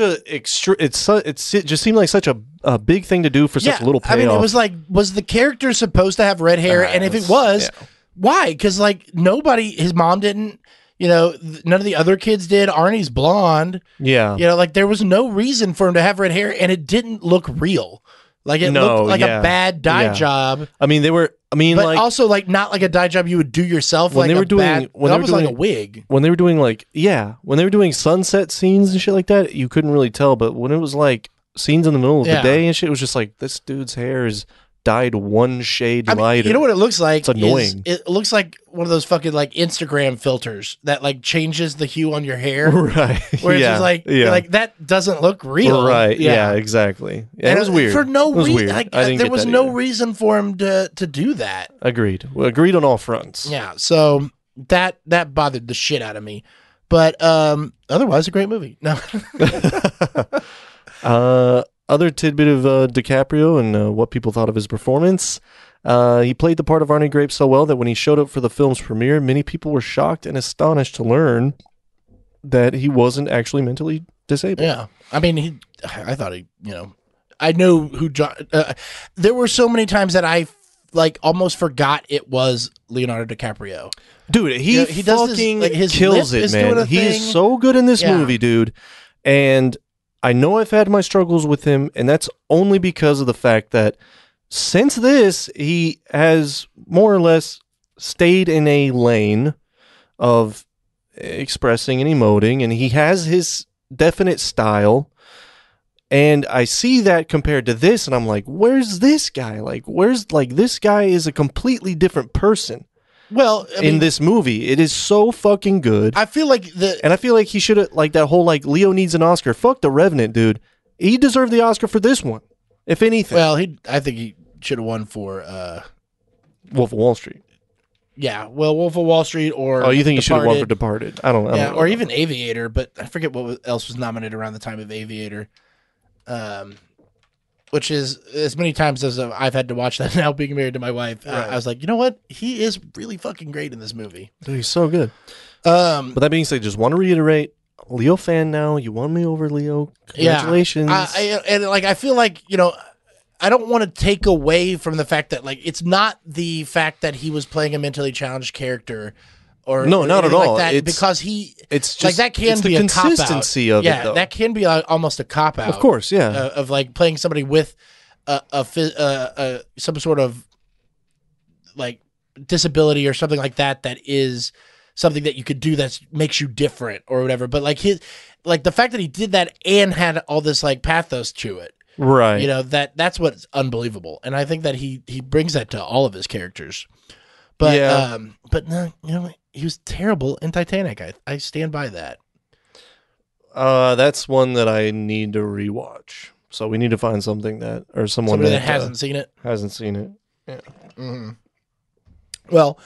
it just seemed like such a big thing to do for such little payoff. I mean, it was like, was the character supposed to have red hair? And if it was, why? Because like his mom didn't. You know, none of the other kids did. Arnie's blonde. Yeah. You know, like there was no reason for him to have red hair, and it didn't look real. Like it looked like a bad dye job. I mean, but like, also like not like a dye job you would do yourself. When like they were doing, like a wig. When they were doing when they were doing sunset scenes and shit like that, you couldn't really tell. But when it was like scenes in the middle of the day and shit, it was just like this dude's hair is dyed one shade lighter. You know what it looks like? It's annoying. It looks like one of those fucking like Instagram filters that like changes the hue on your hair. Right. Where it's just like, you're like, that doesn't look real. Right. Yeah, exactly. Yeah, and it was weird. For no reason. Like, there was no either. reason for him to do that. Agreed. Well, agreed on all fronts. Yeah. So that bothered the shit out of me. But otherwise, a great movie. No. Other tidbit of DiCaprio and what people thought of his performance. He played the part of Arnie Grape so well that when he showed up for the film's premiere, many people were shocked and astonished to learn that he wasn't actually mentally disabled. Yeah. I mean, I thought I know who John. There were so many times that I like almost forgot it was Leonardo DiCaprio. Dude, he does fucking this, like, his kills lip it, is man. doing a He thing. is so good in this movie, dude. And I know I've had my struggles with him, and that's only because of the fact that since this, he has more or less stayed in a lane of expressing and emoting, and he has his definite style. And I see that compared to this, and I'm like, where's this guy? Like, this guy is a completely different person. Well, I mean, in this movie, it is so fucking good. I feel like I feel like he should have, like, that whole like Leo needs an Oscar. Fuck The Revenant, dude. He deserved the Oscar for this one, if anything. Well, I think he should have won for Wolf of Wall Street. Yeah, well, Wolf of Wall Street or you think he should have won for Departed? I don't know. Or even Aviator, but I forget what else was nominated around the time of Aviator. Which is as many times as I've had to watch that now, being married to my wife. Right. I was like, you know what? He is really fucking great in this movie. Dude, he's so good. But that being said, just want to reiterate, Leo fan now. You won me over, Leo. Congratulations. Yeah. I feel like, I don't want to take away from the fact that like it's not the fact that he was playing a mentally challenged character. Or not at all. That, because it's just like that can it's be the a consistency cop-out. of it, though. That can be almost a cop out. Of course, yeah. Of like playing somebody with some sort of like disability or something like that is something that you could do that makes you different or whatever. But like the fact that he did that and had all this like pathos to it, right? That's what's unbelievable, and I think that he brings that to all of his characters. But but no, he was terrible in Titanic. I stand by that. That's one that I need to rewatch. So we need to find something somebody that hasn't seen it. Hasn't seen it. Yeah. Mm-hmm. Well,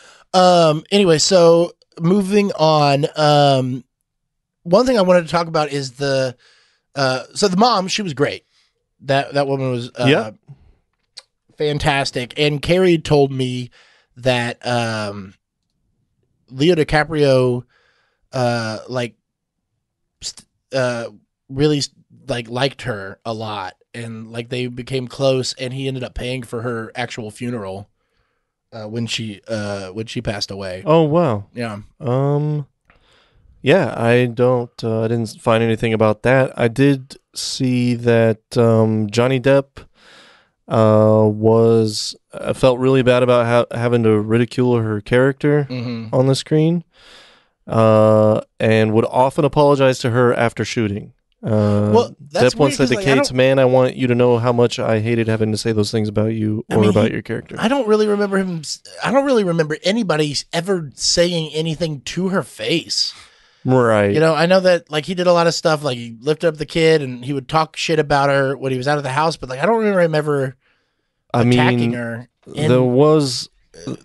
anyway, so moving on. One thing I wanted to talk about is the mom. She was great. That woman was fantastic. And Carrie told me that Leo DiCaprio really liked her a lot, and like they became close, and he ended up paying for her actual funeral when she passed away. Oh wow. Yeah. Yeah, I didn't find anything about that. I did see that Johnny Depp felt really bad about having to ridicule her character on the screen, and would often apologize to her after shooting. That's Depp once said to Kate's, "Man, I want you to know how much I hated having to say those things about you about your character." I don't really remember him. I don't really remember anybody ever saying anything to her face. Right. I know that like he did a lot of stuff, like he lifted up the kid and he would talk shit about her when he was out of the house, but like I don't really remember attacking her. There was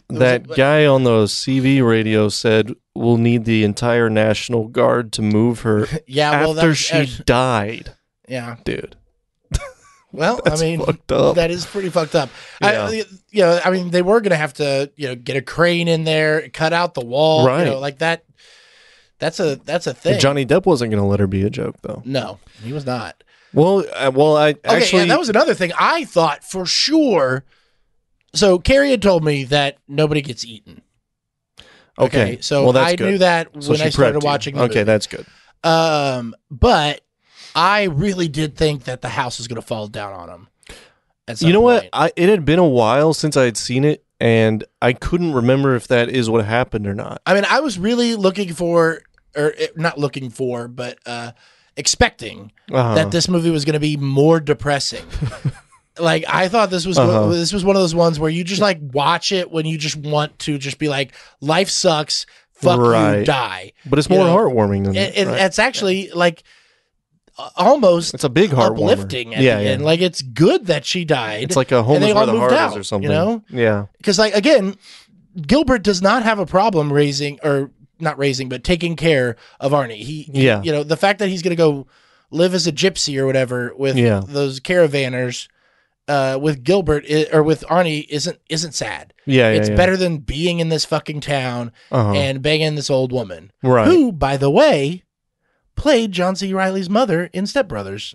that guy on the CV radio said we'll need the entire National Guard to move her after she died. Yeah. Dude. Well, That's fucked up. That is pretty fucked up. Yeah. They were going to have to, get a crane in there, cut out the wall, right. Like that. That's a thing. Johnny Depp wasn't going to let her be a joke, though. No, he was not. Well, I actually... that was another thing. I thought for sure... So, Carrie had told me that nobody gets eaten. Okay, so I knew that when I started watching the movie. Okay, that's good. But I really did think that the house was going to fall down on him. You know what? It had been a while since I had seen it, and I couldn't remember if that is what happened or not. I mean, I was really looking for... Or not looking for, but expecting that this movie was going to be more depressing. Like I thought this was one of those ones where you just like watch it when you just want to just be like, life sucks, fuck you, die. But it's more heartwarming than that. It's actually like almost it's a big uplifting at the end. Like it's good that she died. It's like a home is where the heart is or something. Yeah. Because like again, Gilbert does not have a problem taking care of Arnie. He the fact that he's going to go live as a gypsy or whatever with those caravanners with Gilbert or with Arnie isn't sad. It's better than being in this fucking town and banging this old woman, right? Who, by the way, played John C. Reilly's mother in Step Brothers.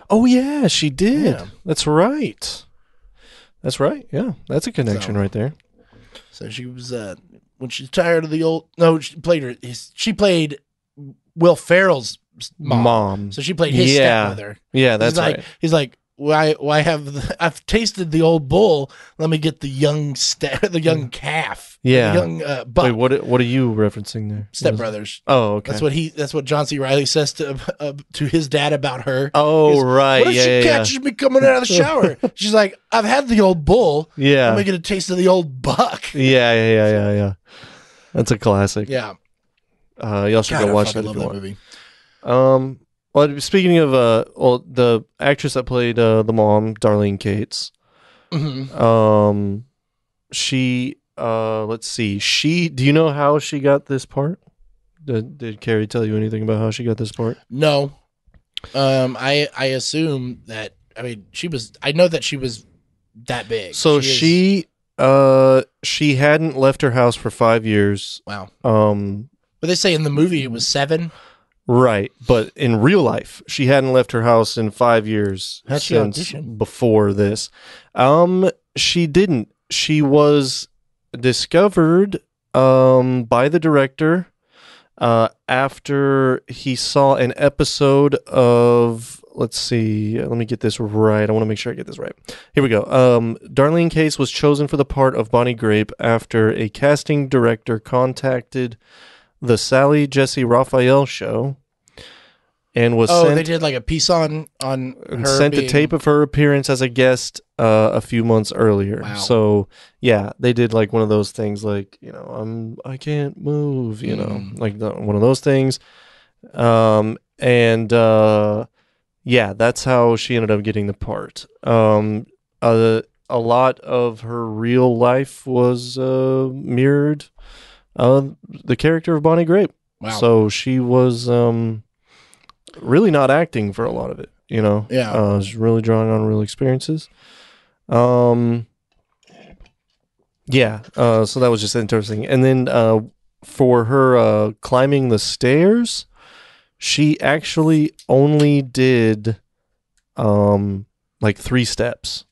Oh yeah, she did. Yeah. That's right. Yeah, that's a connection right there. So she was when she's tired of the old. No, she played Will Ferrell's mom. So she played his stepmother. Yeah, that's right. He's like, why I've tasted the old bull. Let me get the young calf. Yeah, the young buck. Wait, what are you referencing there? Step Brothers. Oh, okay. That's what John C. Reilly says to his dad about her. Oh, right. What if she catches me coming out of the shower? She's like, I've had the old bull. Yeah. Let me get a taste of the old buck. Yeah. That's a classic. Yeah. Y'all should go watch that if you want. Movie. Well, speaking of the actress that played the mom, Darlene Cates. Mm-hmm. She let's see. Do you know how she got this part? Did Carrie tell you anything about how she got this part? No. I assume that. I mean, I know that she was that big. So she hadn't left her house for 5 years. Wow. But they say in the movie it was 7. Right, but in real life, she hadn't left her house in 5 years since before this. She didn't. She was discovered by the director after he saw an episode of, let's see, let me get this right. I want to make sure I get this right. Here we go. Darlene Cates was chosen for the part of Bonnie Grape after a casting director contacted the Sally Jesse Raphael show and was sent, they did like a piece on her sent a tape of her appearance as a guest a few months earlier. Wow. So yeah, they did like one of those things like, I can't move, like one of those things. Yeah, that's how she ended up getting the part. A lot of her real life was mirrored the character of Bonnie Grape. Wow. So she was really not acting for a lot of it, Yeah. was really drawing on real experiences. Yeah. So that was just interesting. And then for her climbing the stairs, she actually only did like 3 steps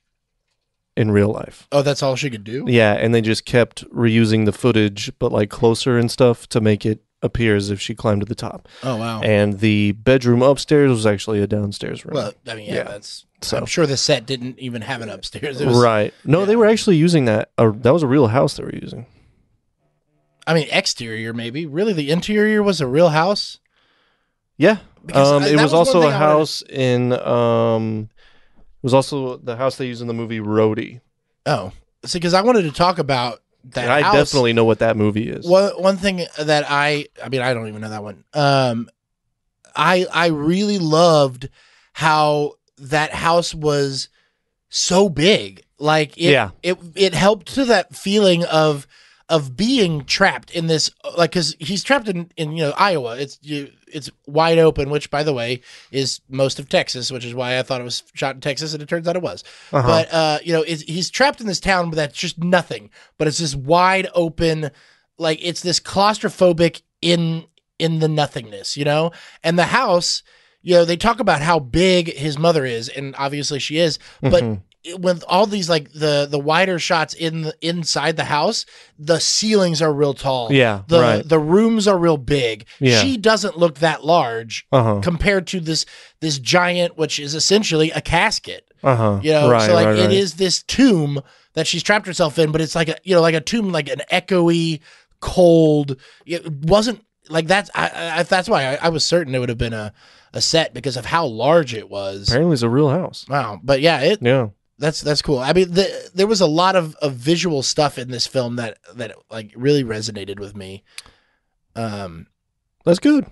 in real life. Oh, that's all she could do? Yeah, and they just kept reusing the footage, but like closer and stuff to make it appear as if she climbed to the top. Oh, wow. And the bedroom upstairs was actually a downstairs room. Well, I mean, I'm sure the set didn't even have an upstairs. It was, right. No, they were actually using that. That was a real house they were using. I mean, exterior maybe. Really, the interior was a real house? Yeah. It was also a house in... It was also the house they used in the movie Roadie. Oh. See, because I wanted to talk about that house. I definitely know what that movie is. One thing that I don't even know that one. I really loved how that house was so big. Like it helped to that feeling of being trapped in this, like, because he's trapped in Iowa. It's wide open, which, by the way, is most of Texas, which is why I thought it was shot in Texas, and it turns out it was. But he's trapped in this town that's just nothing, but it's this wide open, like, it's this claustrophobic in the nothingness, and the house. They talk about how big his mother is, and obviously she is, but with all these, like, the wider shots inside the house, the ceilings are real tall. Yeah, the rooms are real big. Yeah. She doesn't look that large compared to this giant, which is essentially a casket. It is this tomb that she's trapped herself in, but it's like a tomb, like an echoey, cold. It wasn't like that's why I was certain it would have been a set because of how large it was. Apparently, it's a real house. Wow, but that's cool. I mean, there was a lot of visual stuff in this film that like really resonated with me. That's good.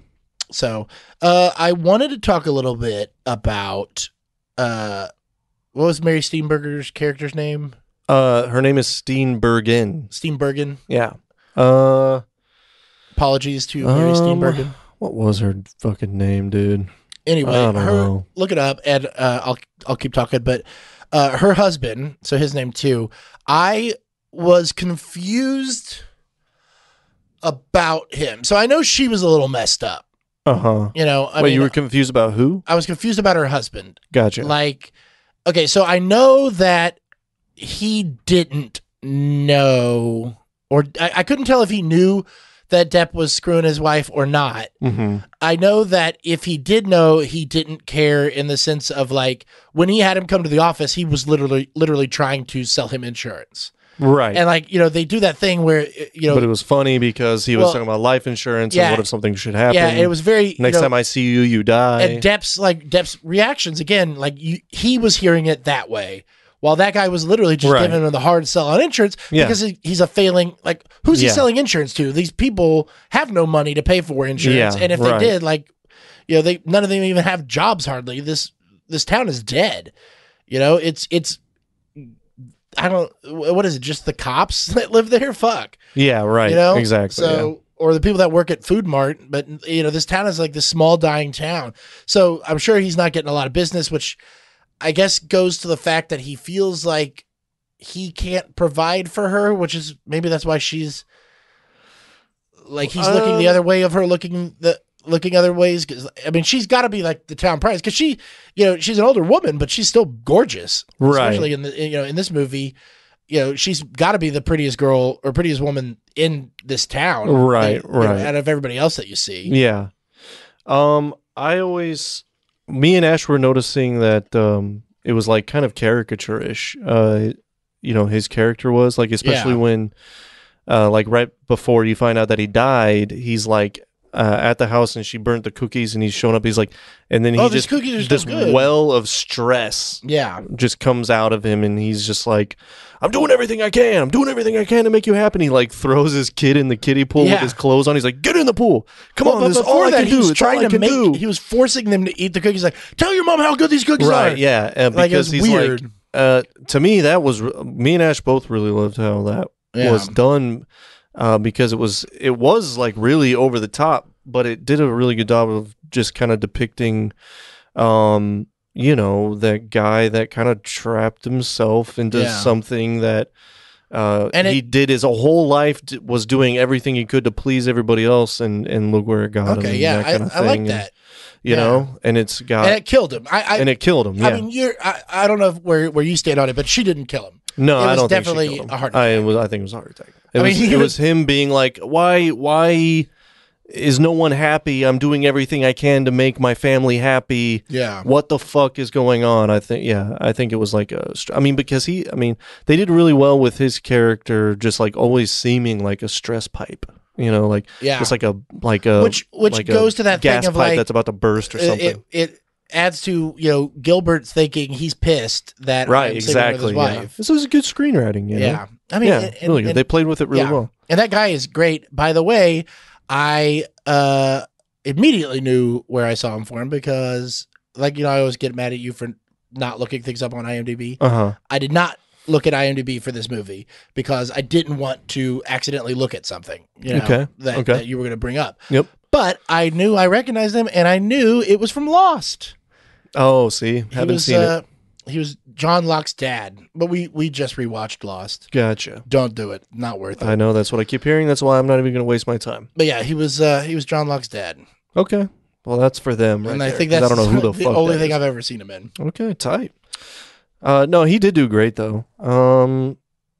So, I wanted to talk a little bit about what was Mary Steenburgen's character's name? Her name is Steenburgen. Steenburgen. Yeah. Apologies to Mary Steenburgen. What was her fucking name, dude? Anyway, look it up, and I'll keep talking. But her husband, so his name too. I was confused about him. So I know she was a little messed up. You were confused about who? I was confused about her husband. Gotcha. Like, okay, so I know that he didn't know, or I couldn't tell if he knew that Depp was screwing his wife or not. I know that if he did know, he didn't care in the sense of, like, when he had him come to the office, he was literally trying to sell him insurance. Right. And, like, they do that thing where, But it was funny because he was talking about life insurance and what if something should happen. Yeah, it was very... Next time I see you, you die. And Depp's reactions, again, like, he was hearing it that way. While that guy was literally just giving him the hard sell on insurance because he's a failing, like, who's he selling insurance to? These people have no money to pay for insurance. And if they did, like, none of them even have jobs hardly. This town is dead. It's I don't, what is it? Just the cops that live there? Fuck. Yeah, right. Exactly. So, or the people that work at Food Mart, but this town is like this small dying town. So I'm sure he's not getting a lot of business, which I guess goes to the fact that he feels like he can't provide for her, which is maybe that's why she's like, he's looking the other way of her looking other ways. Cause I mean, she's gotta be like the town prize. Cause she, she's an older woman, but she's still gorgeous. Right. Especially in in this movie, she's gotta be the prettiest girl or prettiest woman in this town. Right. Out of everybody else that you see. Yeah. Me and Ash were noticing that it was like kind of caricature-ish. His character was like, especially when like right before you find out that he died, he's like at the house and she burnt the cookies and he's showing up. He's like, and then he just cookies are this good. well of stress, just comes out of him, and he's just like, I'm doing everything I can. I'm doing everything I can to make you happy. And he like throws his kid in the kiddie pool with his clothes on. He's like, get in the pool. Come on, this is all I can do. It's all I can do. He was forcing them to eat the cookies. Like, tell your mom how good these cookies are. Right, yeah. Because he's weird. Like, to me, that was, me and Ash both really loved how that was done because it was like really over the top, but it did a really good job of just kind of depicting that guy that kind of trapped himself into something that he did his whole life, was doing everything he could to please everybody else, and look where it got him. Yeah, that kind of I like that. You know, and it killed him. It killed him. Yeah. I mean, I don't know where you stand on it, but she didn't kill him. No, I don't definitely think she killed him. A heart attack. I think it was a heart attack. It was him being like, why is no one happy? I'm doing everything I can to make my family happy. Yeah. What the fuck is going on? I think it was like because they did really well with his character, just like always seeming like a stress pipe. Just like a which goes to that gas thing of pipe like that's about to burst or something. It adds to Gilbert thinking he's pissed that I'm sleeping with his wife. This is good screenwriting. Yeah, I mean, really good. They played with it really well. And that guy is great. By the way, I immediately knew where I saw him from because, I always get mad at you for not looking things up on IMDb. Uh-huh. I did not look at IMDb for this movie because I didn't want to accidentally look at something, that you were going to bring up. Yep. But I knew I recognized him, and I knew it was from Lost. Oh, see, haven't seen it. He was John Locke's dad, but we just rewatched Lost. Gotcha. Don't do it. Not worth it. I know, that's what I keep hearing. That's why I'm not even going to waste my time. But yeah, he was John Locke's dad. Okay. Well, that's for them, right? And I there, think that's I don't know who the fuck only that thing is. I've ever seen him in. Okay, tight. No, he did do great though.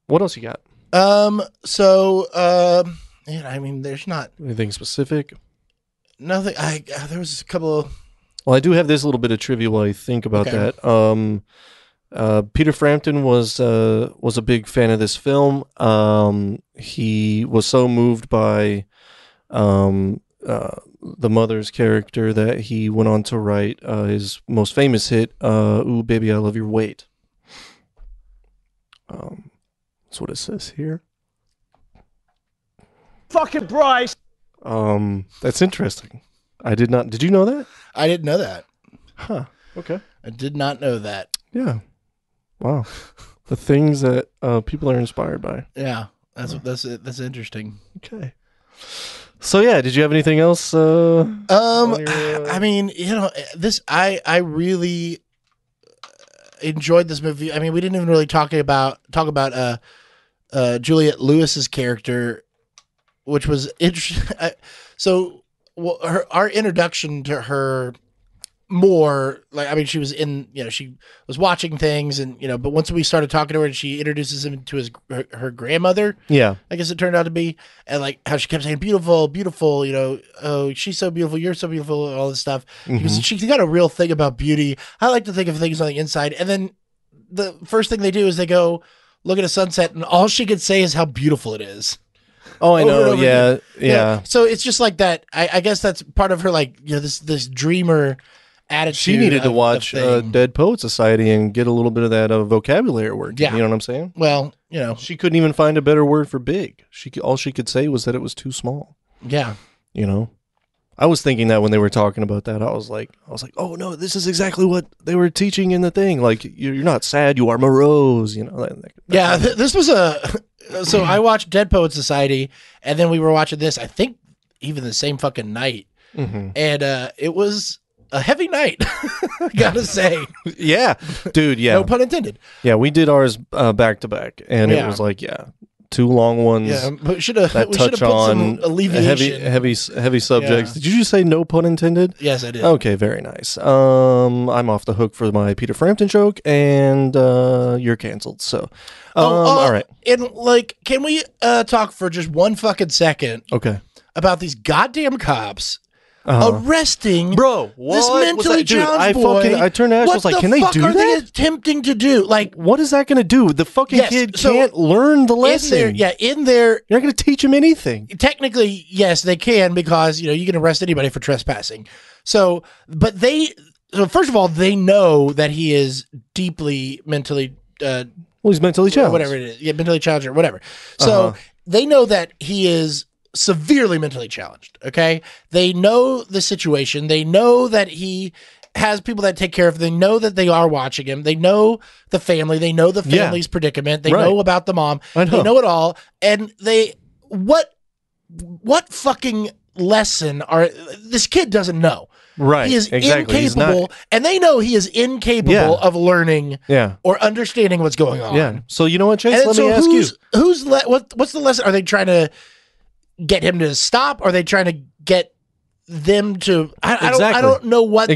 What else you got? Yeah, I mean, there's not Anything specific? nothing. There was a couple of. Well, I do have this little bit of trivia while I think about that. Peter Frampton was a big fan of this film. He was so moved by the mother's character that he went on to write his most famous hit, "Ooh Baby, I Love Your Weight." That's what it says here. Fucking Bryce. That's interesting. I did not. Did you know that? I didn't know that. Huh. Okay. I did not know that. Yeah. Wow. The things that people are inspired by. Yeah, that's interesting. Okay. So yeah, did you have anything else? I mean, this I really enjoyed this movie. I mean, we didn't even really talk about Juliette Lewis's character, which was interesting. Our introduction to her more like, I mean, she was in, she was watching things and, but once we started talking to her and she introduces him to her grandmother, Yeah. I guess it turned out to be, and like how she kept saying, beautiful, beautiful, oh, she's so beautiful, you're so beautiful, all this stuff. Because she's got a real thing about beauty. I like to think of things on the inside. And then the first thing they do is they go look at a sunset and all she could say is how beautiful it is. Oh, I know. Over Yeah. again. Yeah. So it's just like that. I guess that's part of her, like, this dreamer attitude. She needed to watch thing. Dead Poet Society and get a little bit of that vocabulary word. Yeah. You know what I'm saying? Well, She couldn't even find a better word for big. All she could say was that it was too small. yeah. I was thinking that when they were talking about that, I was like, oh no, this is exactly what they were teaching in the thing. Like, you're not sad, you are morose. Yeah. This was so I watched Dead Poet Society, and then we were watching this, I think even the same fucking night. Mm-hmm. And it was a heavy night, gotta say. Yeah, dude. Yeah, No pun intended. yeah. We did ours back to back, and it was like, two long ones. Yeah, but we should have that put touch some on alleviation. heavy subjects. Yeah. Did you just say no pun intended? Yes, I did. Okay, very nice. I'm off the hook for my Peter Frampton joke, and you're canceled. So, all right. And like, can we talk for just one fucking second Okay. about these goddamn cops arresting Bro, this what was mentally that? Dude, challenged boy? I turned to Ash, I was like, can they do What the fuck are they that? attempting to do? Like, What is that going to do? The fucking Yes, kid so can't learn the lesson. in there, You're not going to teach him anything. technically, yes, they can, because you can arrest anybody for trespassing. So, but first of all, they know that he is deeply mentally Well, he's mentally or challenged. whatever it is, mentally challenged or whatever. So they know that he is severely mentally challenged. Okay, they know the situation. They know that he has people that take care of him. They know that they are watching him. They know the family. They know the family's predicament. They know about the mom. I know. They know it all. And what fucking lesson this kid doesn't know. Right. He is exactly. He's not- incapable, and they know he is incapable of learning Yeah. or understanding what's going on. Yeah. So you know what, Chase? And Let so me ask you. what's the lesson? Are they trying to get him to stop? Are they trying to get them to? I don't know what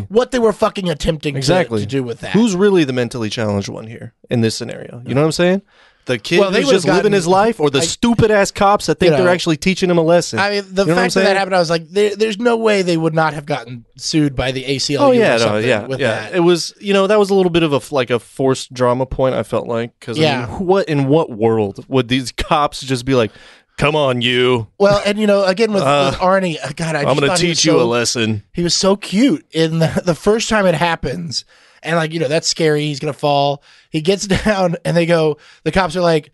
what they were fucking attempting to do with that. Who's really the mentally challenged one here in this scenario? You know what I'm saying? The kid Well, they who's would've just living his life, or the stupid ass cops that think they're actually teaching him a lesson. I mean, the You know what I'm fact that saying? happened, I was like, there's no way they would not have gotten sued by the ACLU. Oh yeah, or something with yeah. that. It was, that was a little bit of a forced drama point. I felt like, because in what world would these cops just be like, "Come on, you"? Well, and again with Arnie, God, I'm going to teach you a lesson. He was so cute in the first time it happens, and that's scary. He's gonna fall. He gets down, and the cops are like,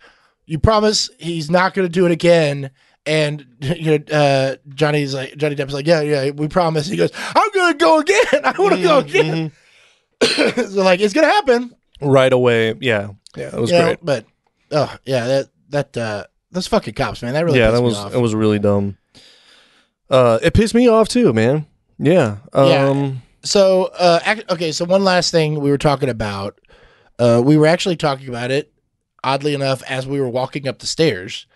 "You promise he's not going to do it again?" And Johnny Depp's like, yeah, we promise. He goes, "I'm going to go again. I want to go again." So like, it's gonna happen right away. Yeah, it was great. But those fucking cops, man, that really pissed me off. It was really dumb. It pissed me off too, man. Yeah. So okay, so one last thing we were talking about. We were actually talking about it, oddly enough, as we were walking up the stairs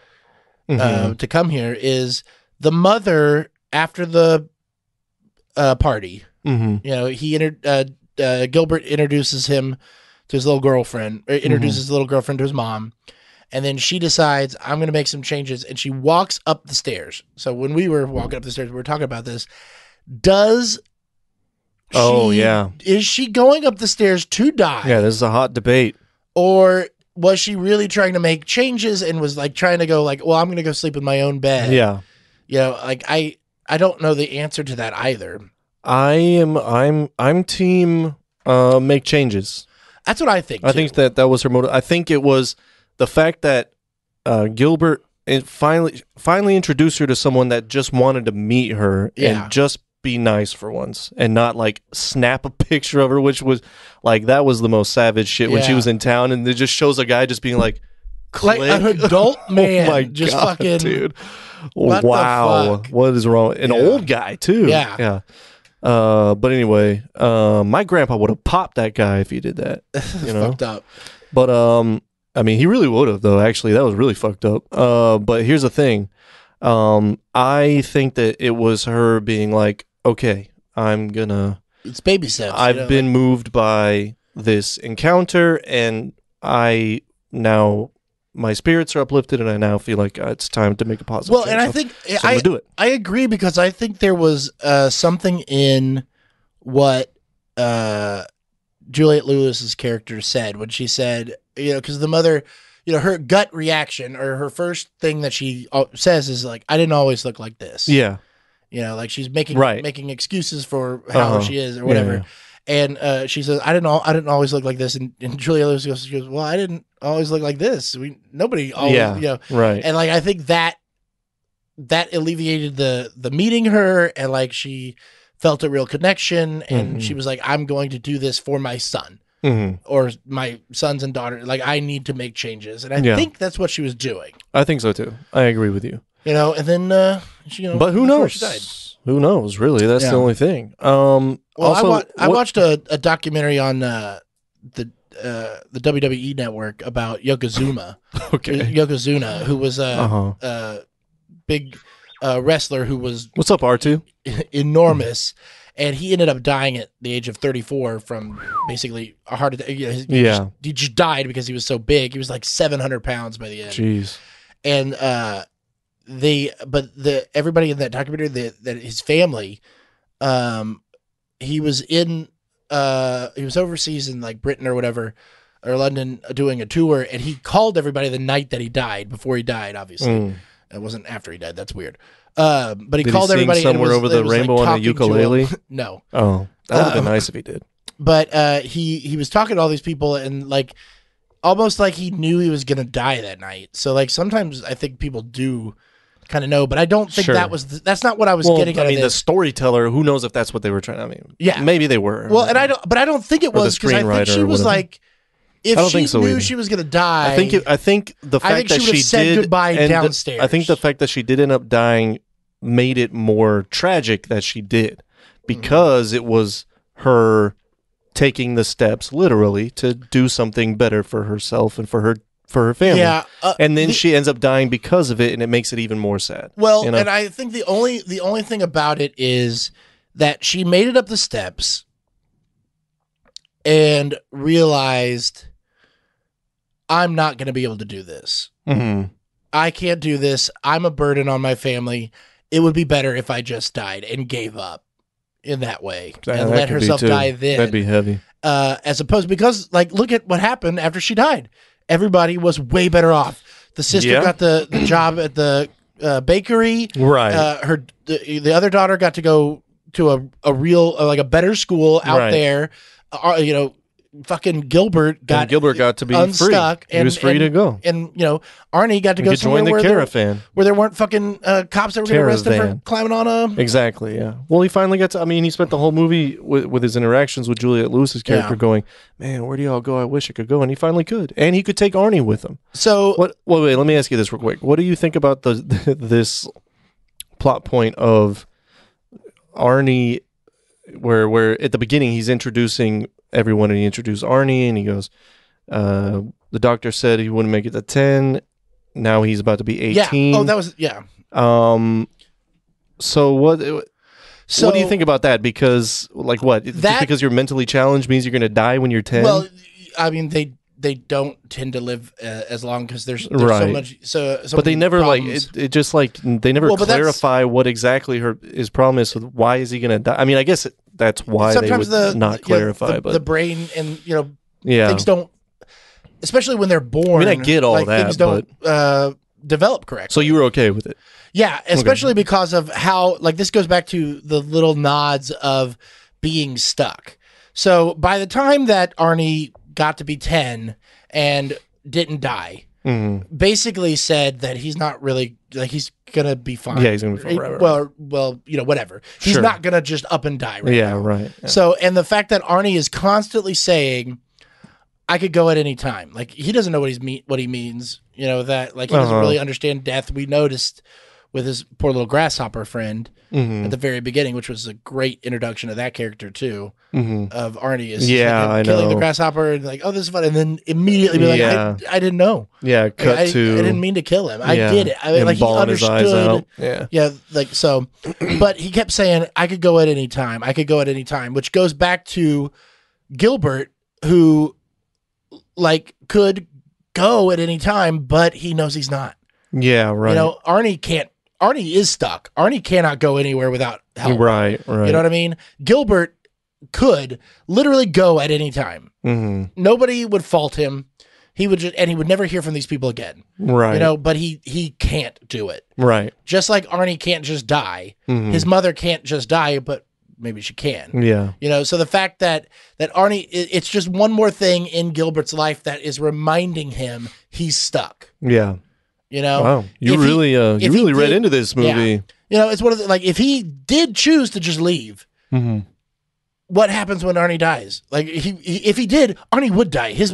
to come here. Is the mother after the party? Gilbert introduces him to his little girlfriend, or introduces his little girlfriend to his mom, and then she decides, I'm going to make some changes, and she walks up the stairs. So when we were walking up the stairs, we were talking about this. Is she going up the stairs to die? Yeah, this is a hot debate. Or was she really trying to make changes and was like trying to go like, well, I'm going to go sleep in my own bed? Yeah. Like I don't know the answer to that either. I'm team make changes. That's what I think. I think that was her motive. I think it was the fact that Gilbert finally introduced her to someone that just wanted to meet her and just be nice for once and not like snap a picture of her, which was like, that was the most savage shit when she was in town, and it just shows a guy just being like an adult man. Oh my just God, fucking dude. What Wow. the fuck? What is wrong? An old guy too. Yeah. But anyway, my grandpa would have popped that guy if he did that. You know? Fucked up. But I mean, he really would have though. Actually, that was really fucked up. But here's the thing. I think that it was her being like, okay, it's baby steps. I've been moved by this encounter, and my spirits are uplifted, and I now feel like it's time to make a positive change. And I think I'm gonna do it. I agree, because I think there was something in what Juliette Lewis's character said when she said, because the mother, her gut reaction or her first thing that she says is like, I didn't always look like this. Yeah. Like she's making excuses for how she is or whatever. And she says, I didn't always look like this. And Julia Lewis goes, well, I didn't always look like this. Nobody always, right. And like, I think that alleviated the meeting her, and like, she felt a real connection, and she was like, I'm going to do this for my son or my sons and daughters. Like, I need to make changes. And I think that's what she was doing. I think so too. I agree with you. And then she, but who knows? She died. Who knows? Really, that's the only thing. Well, also, I watched a documentary on the WWE network about Yokozuna. Okay, Yokozuna, who was a big wrestler who was what's up, R2? Enormous, and he ended up dying at the age of 34 from basically a heart attack. He just died because he was so big. He was like 700 pounds by the end. Jeez. And everybody in that documentary, that his family, he was overseas in like Britain or whatever, or London, doing a tour, and he called everybody the night that he died, before he died, obviously. It wasn't after he died, that's weird. But he called everybody somewhere over the rainbow like, on a ukulele. No. Oh, that would have been nice if he did. But he was talking to all these people, and like, almost like he knew he was gonna die that night. So like, sometimes I think people do kind of know, but I don't think that's not what I was getting at. I mean, the storyteller, who knows if that's what they were trying. I mean, maybe they were. Well, and I don't think it was, because I think she was like, if she knew she was going to die, I think the fact that she said did goodbye downstairs. I think the fact that she did end up dying made it more tragic that she did, because it was her taking the steps literally to do something better for herself and for her family. Yeah, and then she ends up dying because of it, and it makes it even more sad. Well, and I think the only thing about it is that she made it up the steps and realized, I'm not going to be able to do this. I can't do this. I'm a burden on my family. It would be better if I just died and gave up in that way and let herself die then. That'd be heavy. As opposed, because like, look at what happened after she died. Everybody was way better off. The sister got the job at the bakery. Right. The other daughter got to go to a real, like a better school out there. fucking Gilbert got to be unstuck. free. He was free to go. And, Arnie got to go could somewhere join the caravan. where there weren't fucking cops that were going to arrest him for climbing on a... Exactly, yeah. Well, he finally got to... I mean, he spent the whole movie with his interactions with Juliette Lewis's character going, man, where do y'all go? I wish I could go. And he finally could. And he could take Arnie with him. So... Wait, let me ask you this real quick. What do you think about this plot point of Arnie... Where at the beginning he's introducing everyone and he introduced Arnie and he goes, the doctor said he wouldn't make it to 10. Now he's about to be 18. Yeah. Oh, that was, yeah. So what do you think about that? Because like what? Just because you're mentally challenged means you're going to die when you're 10? Well, I mean, they don't tend to live as long because there's right. so much. But they never problems. it just like they never clarify what exactly his problem is. So why is he going to die? I mean, I guess that's why sometimes they would not clarify. But the brain and things don't, especially when they're born. I mean, I get all that. Things don't develop correctly. So you were okay with it? Yeah, especially because of how this goes back to the little nods of being stuck. So by the time that Arnie got to be 10 and didn't die, basically said that he's not really he's gonna be fine. Yeah, he's gonna be fine. Right. Well, whatever. He's not gonna just up and die right now. Right. Yeah. So, and the fact that Arnie is constantly saying, I could go at any time. He doesn't know what he means, that he doesn't really understand death. We noticed with his poor little grasshopper friend at the very beginning, which was a great introduction of that character too, of Arnie is killing the grasshopper and this is fun, and then immediately be I didn't know. Yeah, I didn't mean to kill him. I did it. He understood. So, but he kept saying, I could go at any time. I could go at any time, which goes back to Gilbert, who could go at any time, but he knows he's not. Yeah, right. Arnie can't. Arnie is stuck. Arnie cannot go anywhere without help. Right. You know what I mean? Gilbert could literally go at any time. Nobody would fault him. He would he would never hear from these people again. Right. But he can't do it. Right. Just like Arnie can't just die. His mother can't just die, but maybe she can. Yeah. So the fact that Arnie, it's just one more thing in Gilbert's life that is reminding him he's stuck. Yeah. Wow, you really read into this movie. Yeah. It's one of the, if he did choose to just leave, what happens when Arnie dies? If he did, Arnie would die. His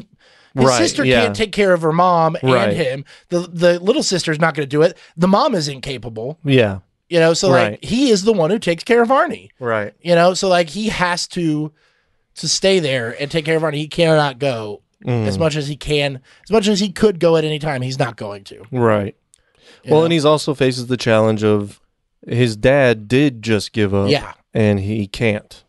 sister can't take care of her mom and him. The little sister's not going to do it. The mom is incapable. Yeah. So he is the one who takes care of Arnie. Right. So he has to stay there and take care of Arnie. He cannot go. As much as he can, as much as he could go at any time, he's not going to. Right. And he's also faces the challenge of his dad did just give up. Yeah. And he can't.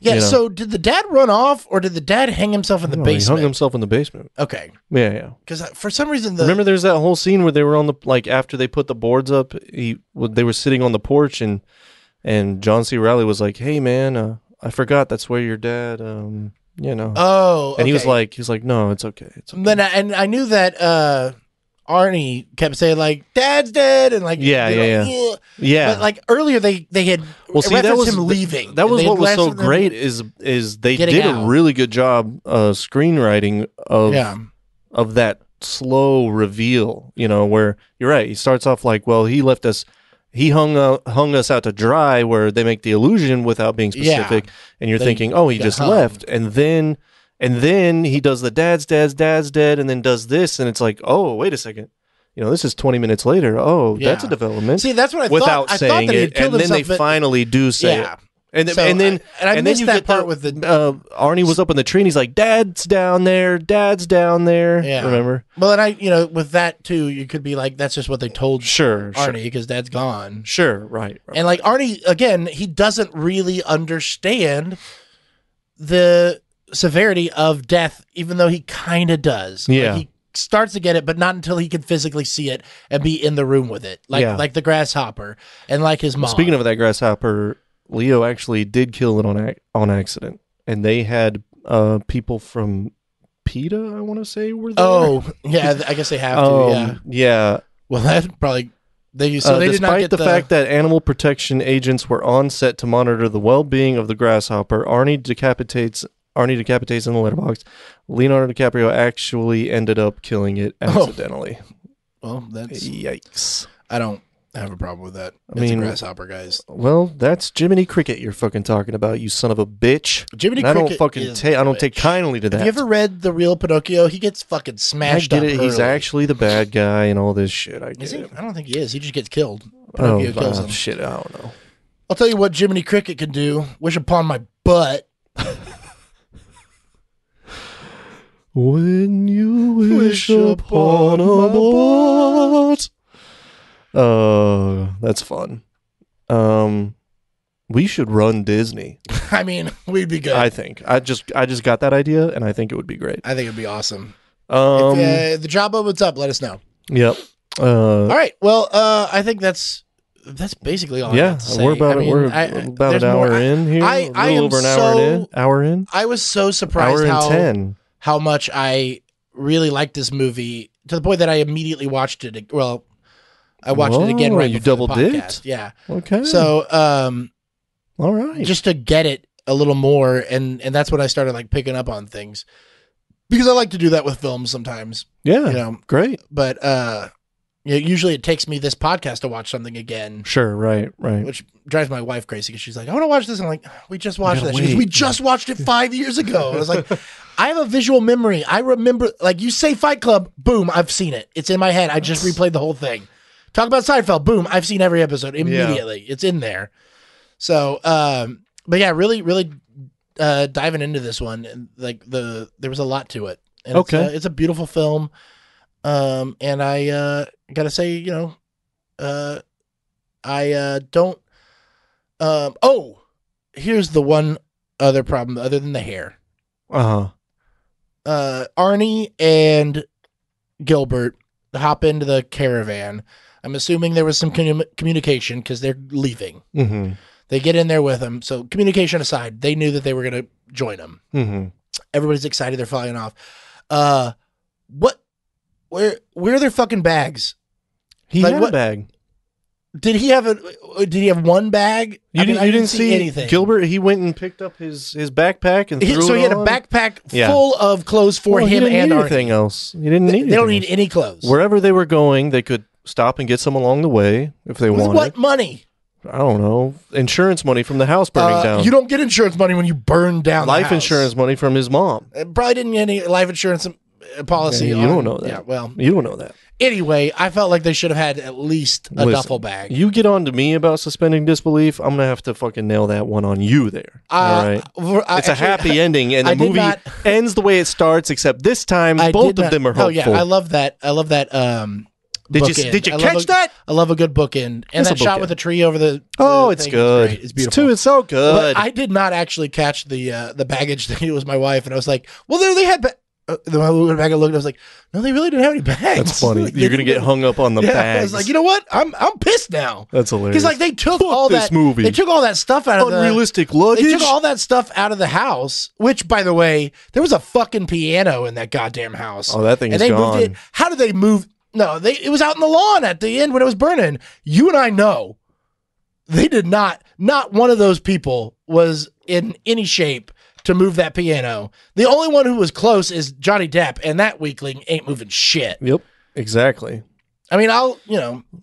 Yeah. So did the dad run off, or did the dad hang himself in the basement? He hung himself in the basement. Okay. Yeah. Because for some reason, remember there's that whole scene where they were on the after they put the boards up, they were sitting on the porch and John C. Reilly was like, "Hey man, I forgot that's where your dad." Oh, okay. And he was like, no, it's okay. It's okay. Then I knew that Arnie kept saying Dad's dead, and yeah. But earlier they had referenced him leaving. That was what was so great is they did a really good job screenwriting of that slow reveal. Where you're right. He starts off he left us. He hung us out to dry, where they make the illusion without being specific, and you're thinking, oh, he just left, and then he does the dad's dead, and then does this, and it's like, oh, wait a second, this is 20 minutes later. Oh, that's a development. See, that's what I without thought. saying I thought that he had killed and himself, then they finally do say it. And then I missed that part with the Arnie was up in the tree and he's like, Dad's down there. Yeah. Remember? Well, and with that too, you could be like, that's just what they told Arnie because Dad's gone. Sure, right. And Arnie, again, he doesn't really understand the severity of death, even though he kind of does. Yeah. He starts to get it, but not until he can physically see it and be in the room with it, like the grasshopper and like his mom. Speaking of that grasshopper, Leo actually did kill it on accident, and they had people from PETA, I want to say, were there. Oh, yeah, I guess they have to. Yeah. Well, that's probably they did not get despite the fact that animal protection agents were on set to monitor the well-being of the grasshopper, Arnie decapitates Arnie decapitates in the letterbox. Leonardo DiCaprio actually ended up killing it accidentally. Well, that's... Yikes. I don't have a problem with that. I mean, a grasshopper, guys. Well, that's Jiminy Cricket you're fucking talking about, you son of a bitch. Jiminy and Cricket I don't take kindly to that. Have you ever read the real Pinocchio? He gets fucking smashed I up get it. He's early. actually the bad guy and all this shit. I get Is he? it. I don't think he is. He just gets killed. Pinocchio kills him. Shit, I don't know. I'll tell you what Jiminy Cricket can do. Wish upon my butt. When you wish upon a butt. That's fun. We should run Disney. I mean, we'd be good. I think. I just got that idea, and I think it would be great. I think it'd be awesome. If the job opens up, let us know. Yep. All right. Well, I think that's basically all. I have to say. We're about there's an hour more. in here. I am over an so hour in. I was so surprised hour and 10. how much I really liked this movie to the point that I immediately watched it. Well, I watched it again right you before double the podcast. dipped? Yeah. Okay. So, all right. just to get it a little more, and that's when I started like picking up on things, because I like to do that with films sometimes. Yeah. Great. But usually it takes me this podcast to watch something again. Sure. Right. Which drives my wife crazy because she's like, I want to watch this. I'm like, we just watched that. She goes, wait. we just watched it 5 years ago. And I was like, I have a visual memory. I remember, like, you say Fight Club, boom, I've seen it. It's in my head. I just replayed the whole thing. Talk about Seinfeld, boom, I've seen every episode immediately. Yeah. It's in there. So, but yeah, really, really diving into this one, and like there was a lot to it. And it's a beautiful film. And I gotta say, I don't. Here's the one other problem other than the hair. Arnie and Gilbert hop into the caravan. I'm assuming there was some communication because they're leaving. Mm-hmm. They get in there with them. So communication aside, they knew that they were going to join them. Mm-hmm. Everybody's excited. They're flying off. Where are their fucking bags? He had a bag. Did he have one bag? You didn't see anything. Gilbert, he went and picked up his backpack and threw so it he had on. a backpack full of clothes for him he didn't and need Arnie. anything else. He didn't need anything. They don't need any clothes. Wherever they were going, they could stop and get some along the way if they wanted. What money? I don't know. Insurance money from the house burning down. You don't get insurance money when you burn down life the house. Insurance money from his mom. Probably didn't get any life insurance policy. Yeah, you don't know that. Yeah, well, you don't know that. Anyway, I felt like they should have had at least a duffel bag. You get on to me about suspending disbelief, I'm gonna have to fucking nail that one on you there. All right. It's a happy ending, and the movie ends the way it starts, except this time both of them are hopeful. Oh yeah, I love that. Did you catch that? I love a good bookend, and that shot with the tree over the. It's good. It's beautiful. It's so good. But I did not actually catch the baggage thing. It was my wife, and I was like, "Well, they had." Then I went back and looked. I was like, "No, they really didn't have any bags." That's funny. Like, you're gonna get hung up on the bags. I was like, you know what? I'm pissed now. That's hilarious. Because like they took all this that movie. They took all that stuff out of unrealistic luggage. They took all that stuff out of the house. Which, by the way, there was a fucking piano in that goddamn house. Oh, that thing is gone. gone. Moved it. How did they move? No, it was out in the lawn at the end when it was burning. You and I know they did not. Not one of those people was in any shape to move that piano. The only one who was close is Johnny Depp, and that weakling ain't moving shit. Yep, exactly. I mean,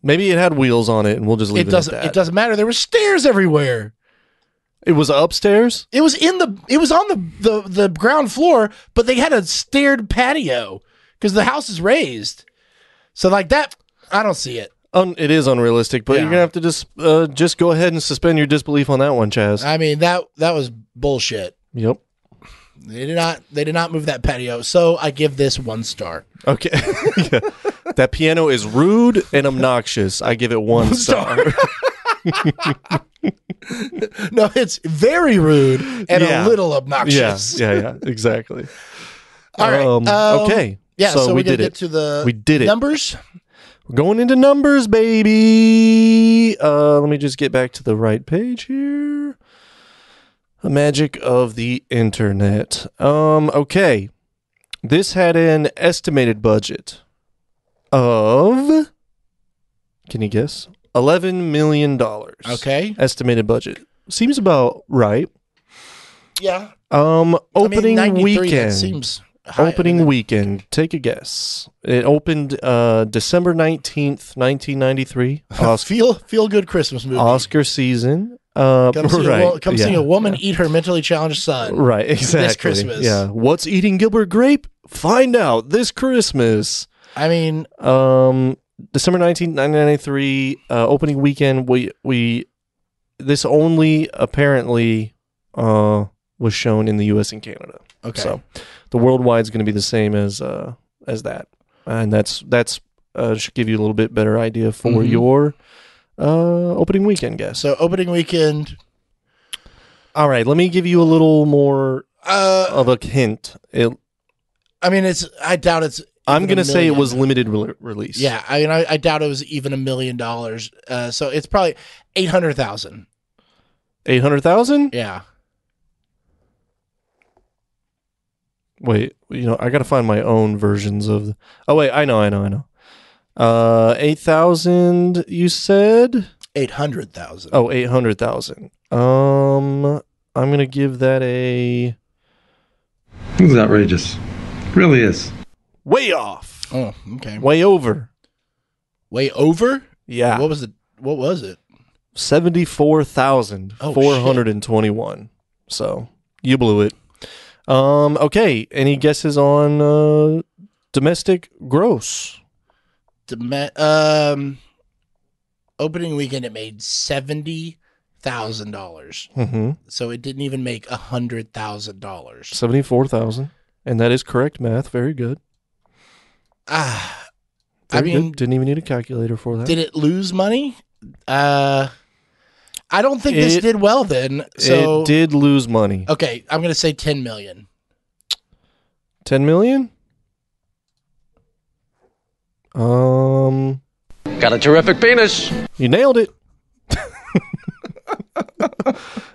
maybe it had wheels on it, and we'll just leave it at that. It doesn't matter. There were stairs everywhere. It was upstairs? It was on the ground floor, but they had a staired patio because the house is raised. So like that, I don't see it. It is unrealistic, but you're gonna have to just go ahead and suspend your disbelief on that one, Chaz. I mean that was bullshit. Yep. They did not move that patio, so I give this 1 star. Okay. Yeah. That piano is rude and obnoxious. I give it 1 star. No, it's very rude and a little obnoxious. Yeah, exactly. All right. Okay. Yeah, so we did get it. to the we did it. Numbers. We're going into numbers, baby. Let me just get back to the right page here. The magic of the internet. Okay. This had an estimated budget of, can you guess? $11 million. Okay. Estimated budget. Seems about right. Yeah. Opening 93, that weekend. seems high. Opening weekend. Take a guess. It opened December 19th, 1993. Feel good Christmas movie. Oscar season. Come see a woman eat her mentally challenged son. Right, exactly. This Christmas. Yeah. What's Eating Gilbert Grape? Find out this Christmas. I mean, December 19th, 1993, opening weekend. This only apparently was shown in the U.S. and Canada. Okay. So the worldwide is going to be the same as that, and that's should give you a little bit better idea for your opening weekend guess. So opening weekend. All right, let me give you a little more of a hint. I doubt it's. I'm going to say it was limited release. Yeah, I doubt it was even $1 million. So it's probably 800,000. 800,000? Yeah. Wait, I got to find my own versions of. Oh wait, I know. 8,000. You said 800,000. Oh, 800,000. I'm gonna give that a. This is outrageous. It really is. Way off. Oh, okay. Way over. Way over? Yeah. What was it? 74,421. So you blew it. Okay. Any guesses on domestic gross? Opening weekend it made $70,000. Mm-hmm. So it didn't even make $100,000. 74,000, and that is correct math. Very good. Didn't even need a calculator for that. Did it lose money? I don't think this did well then. So it did lose money. Okay, I'm going to say 10 million. 10 million? Got a terrific penis. You nailed it.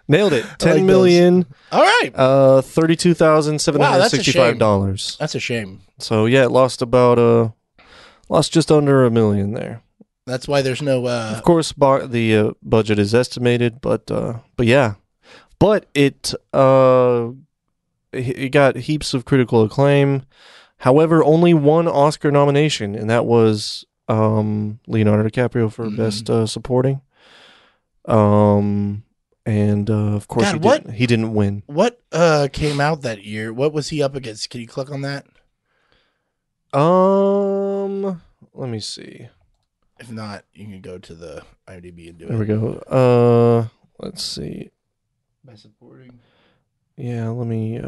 Nailed it. 10 million. All right. $32,765. That's a shame. So yeah, it lost just under $1 million there. That's why there's no. Of course, the budget is estimated, but yeah, but it got heaps of critical acclaim. However, only one Oscar nomination, and that was Leonardo DiCaprio for Best Supporting. And of course, he didn't win. What came out that year? What was he up against? Can you click on that? Let me see. If not, you can go to the IMDb and do it. There we go. Let's see. By supporting. Yeah, let me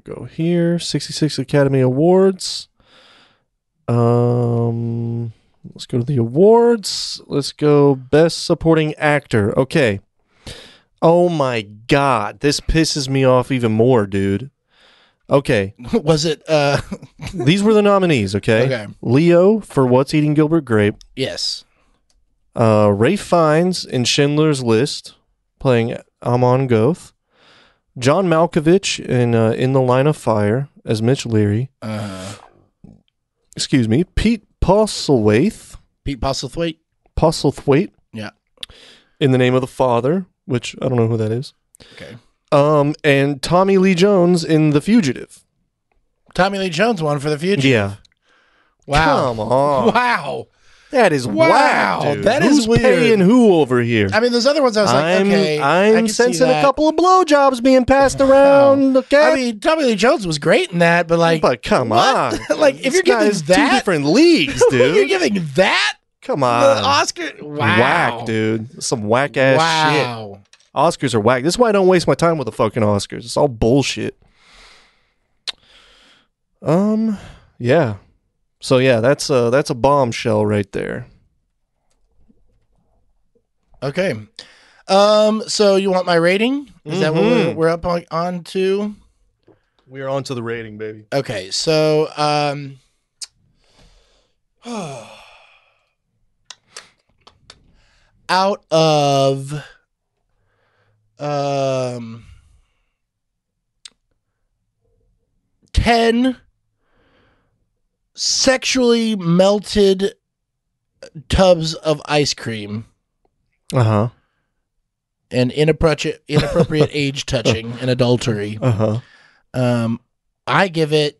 go here. 66 Academy Awards. Let's go to the awards. Let's go Best Supporting Actor. Okay. Oh my God, this pisses me off even more, dude. Okay. Was it These were the nominees, okay? Okay. Leo for What's Eating Gilbert Grape. Yes. Ralph Fiennes in Schindler's List, playing Amon Goth. John Malkovich in The Line of Fire as Mitch Leary. Excuse me. Pete Postlethwaite. Pete Postlethwaite? Postlethwaite. Yeah. In The Name of the Father, which I don't know who that is. Okay. And Tommy Lee Jones in The Fugitive. Tommy Lee Jones won for The Fugitive. Yeah. Wow. Come on. Wow. That is whack, dude. That is Who's weird. paying who over here? I mean, those other ones I was like, okay. I I'm can see sensing that. a couple of blowjobs being passed around. Okay. I mean, Tommy Lee Jones was great in that, but come what? on. Like, if This you're giving guy's that, two different leagues, dude. you're giving that Come on. the Oscar. Wow. Whack, dude. Some whack ass shit. Wow. Oscars are whack. This is why I don't waste my time with the fucking Oscars. It's all bullshit. Yeah. So yeah, that's a bombshell right there. Okay. So you want my rating? Is that what we're up on to? We're on to the rating, baby. Okay. So out of 10 sexually melted tubs of ice cream, Uh-huh. and inappropriate age touching and adultery. I give it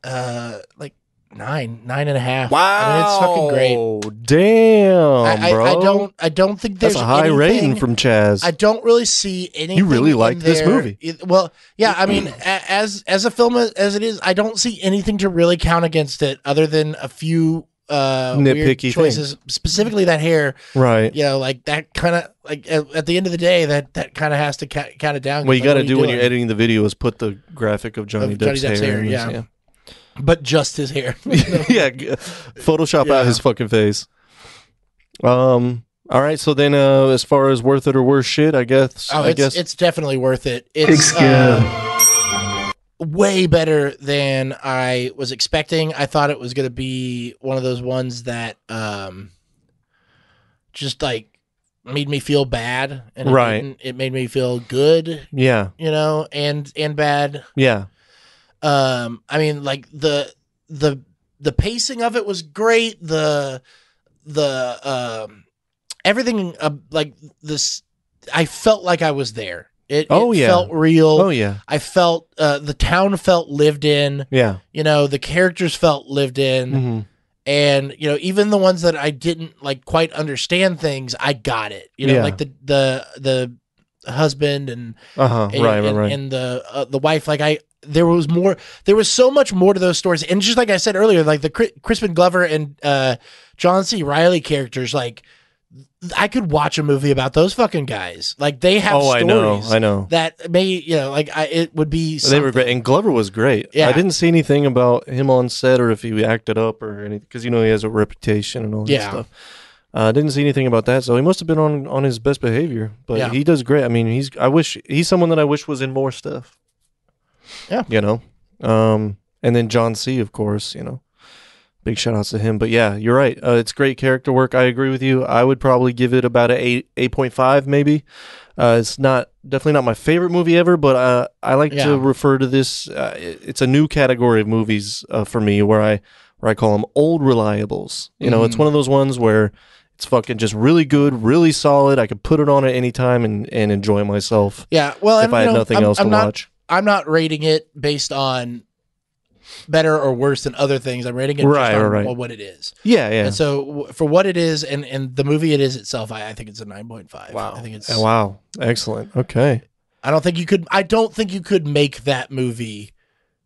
like 9.5. Wow. I mean, it's fucking great. Damn, bro. I don't think there's That's a high rating from Chaz. I don't really see anything. You really like this movie. Well, yeah, I mean, as a film as it is, I don't see anything to really count against it other than a few nitpicky weird choices, specifically that hair. Right. You know, like that kind of like at the end of the day, that kind of has to count it down. What you got to do when you're editing the video is put the graphic of Johnny Depp's hair. Yeah. But just his hair. Yeah. Photoshop out his fucking face. All right. So then, as far as worth it or worth shit, I guess. It's definitely worth it. It's way better than I was expecting. I thought it was going to be one of those ones that just like made me feel bad, and it made me feel good. Yeah, you know, and bad. Yeah. I mean, like the pacing of it was great. The everything like this, I felt like I was there. It felt real. Oh yeah. I felt the town felt lived in. Yeah. You know, the characters felt lived in. Mm-hmm. And, you know, even the ones that I didn't like quite understand things, I got it. You know, like the husband and and the wife, like there was so much more to those stories. And just like I said earlier, like the Crispin Glover and John C. Reilly characters, like I could watch a movie about those fucking guys. Like they have stories. I know. That may, you know, like it would be something. They were great. And Glover was great. Yeah. I didn't see anything about him on set or if he acted up or anything, because, you know, he has a reputation and all that stuff. I didn't see anything about that, so he must have been on his best behavior. But he does great. I mean, he's someone that I wish was in more stuff. Yeah. You know? And then John C., of course, you know. Big shout outs to him. But yeah, you're right. It's great character work. I agree with you. I would probably give it about a 8.5 maybe. It's definitely not my favorite movie ever, but I like to refer to this. It's a new category of movies for me where I call them old reliables. You know, it's one of those ones where it's fucking just really good, really solid. I could put it on at any time and enjoy myself. Yeah. Well, if I had nothing else to watch. I'm not rating it based on better or worse than other things. I'm rating it just on what it is. Yeah, yeah. And so for what it is and the movie it is itself, I think it's a 9.5. Wow. I think it's wow. Excellent. Okay. I don't think you could make that movie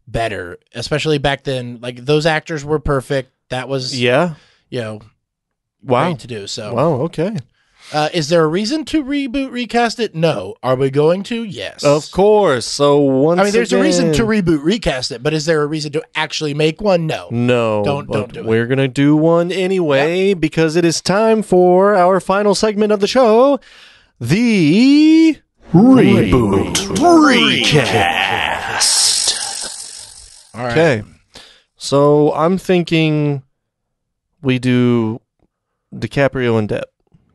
better, especially back then. Like those actors were perfect. That was you know, great to do. So wow, okay. Is there a reason to recast it? No. Are we going to? Yes. Of course. So there's a reason to recast it, but is there a reason to actually make one? No. No. Don't do it. We're gonna do one anyway because it is time for our final segment of the show, the Reboot Recast. All right. Okay. So I'm thinking we do DiCaprio and Depp.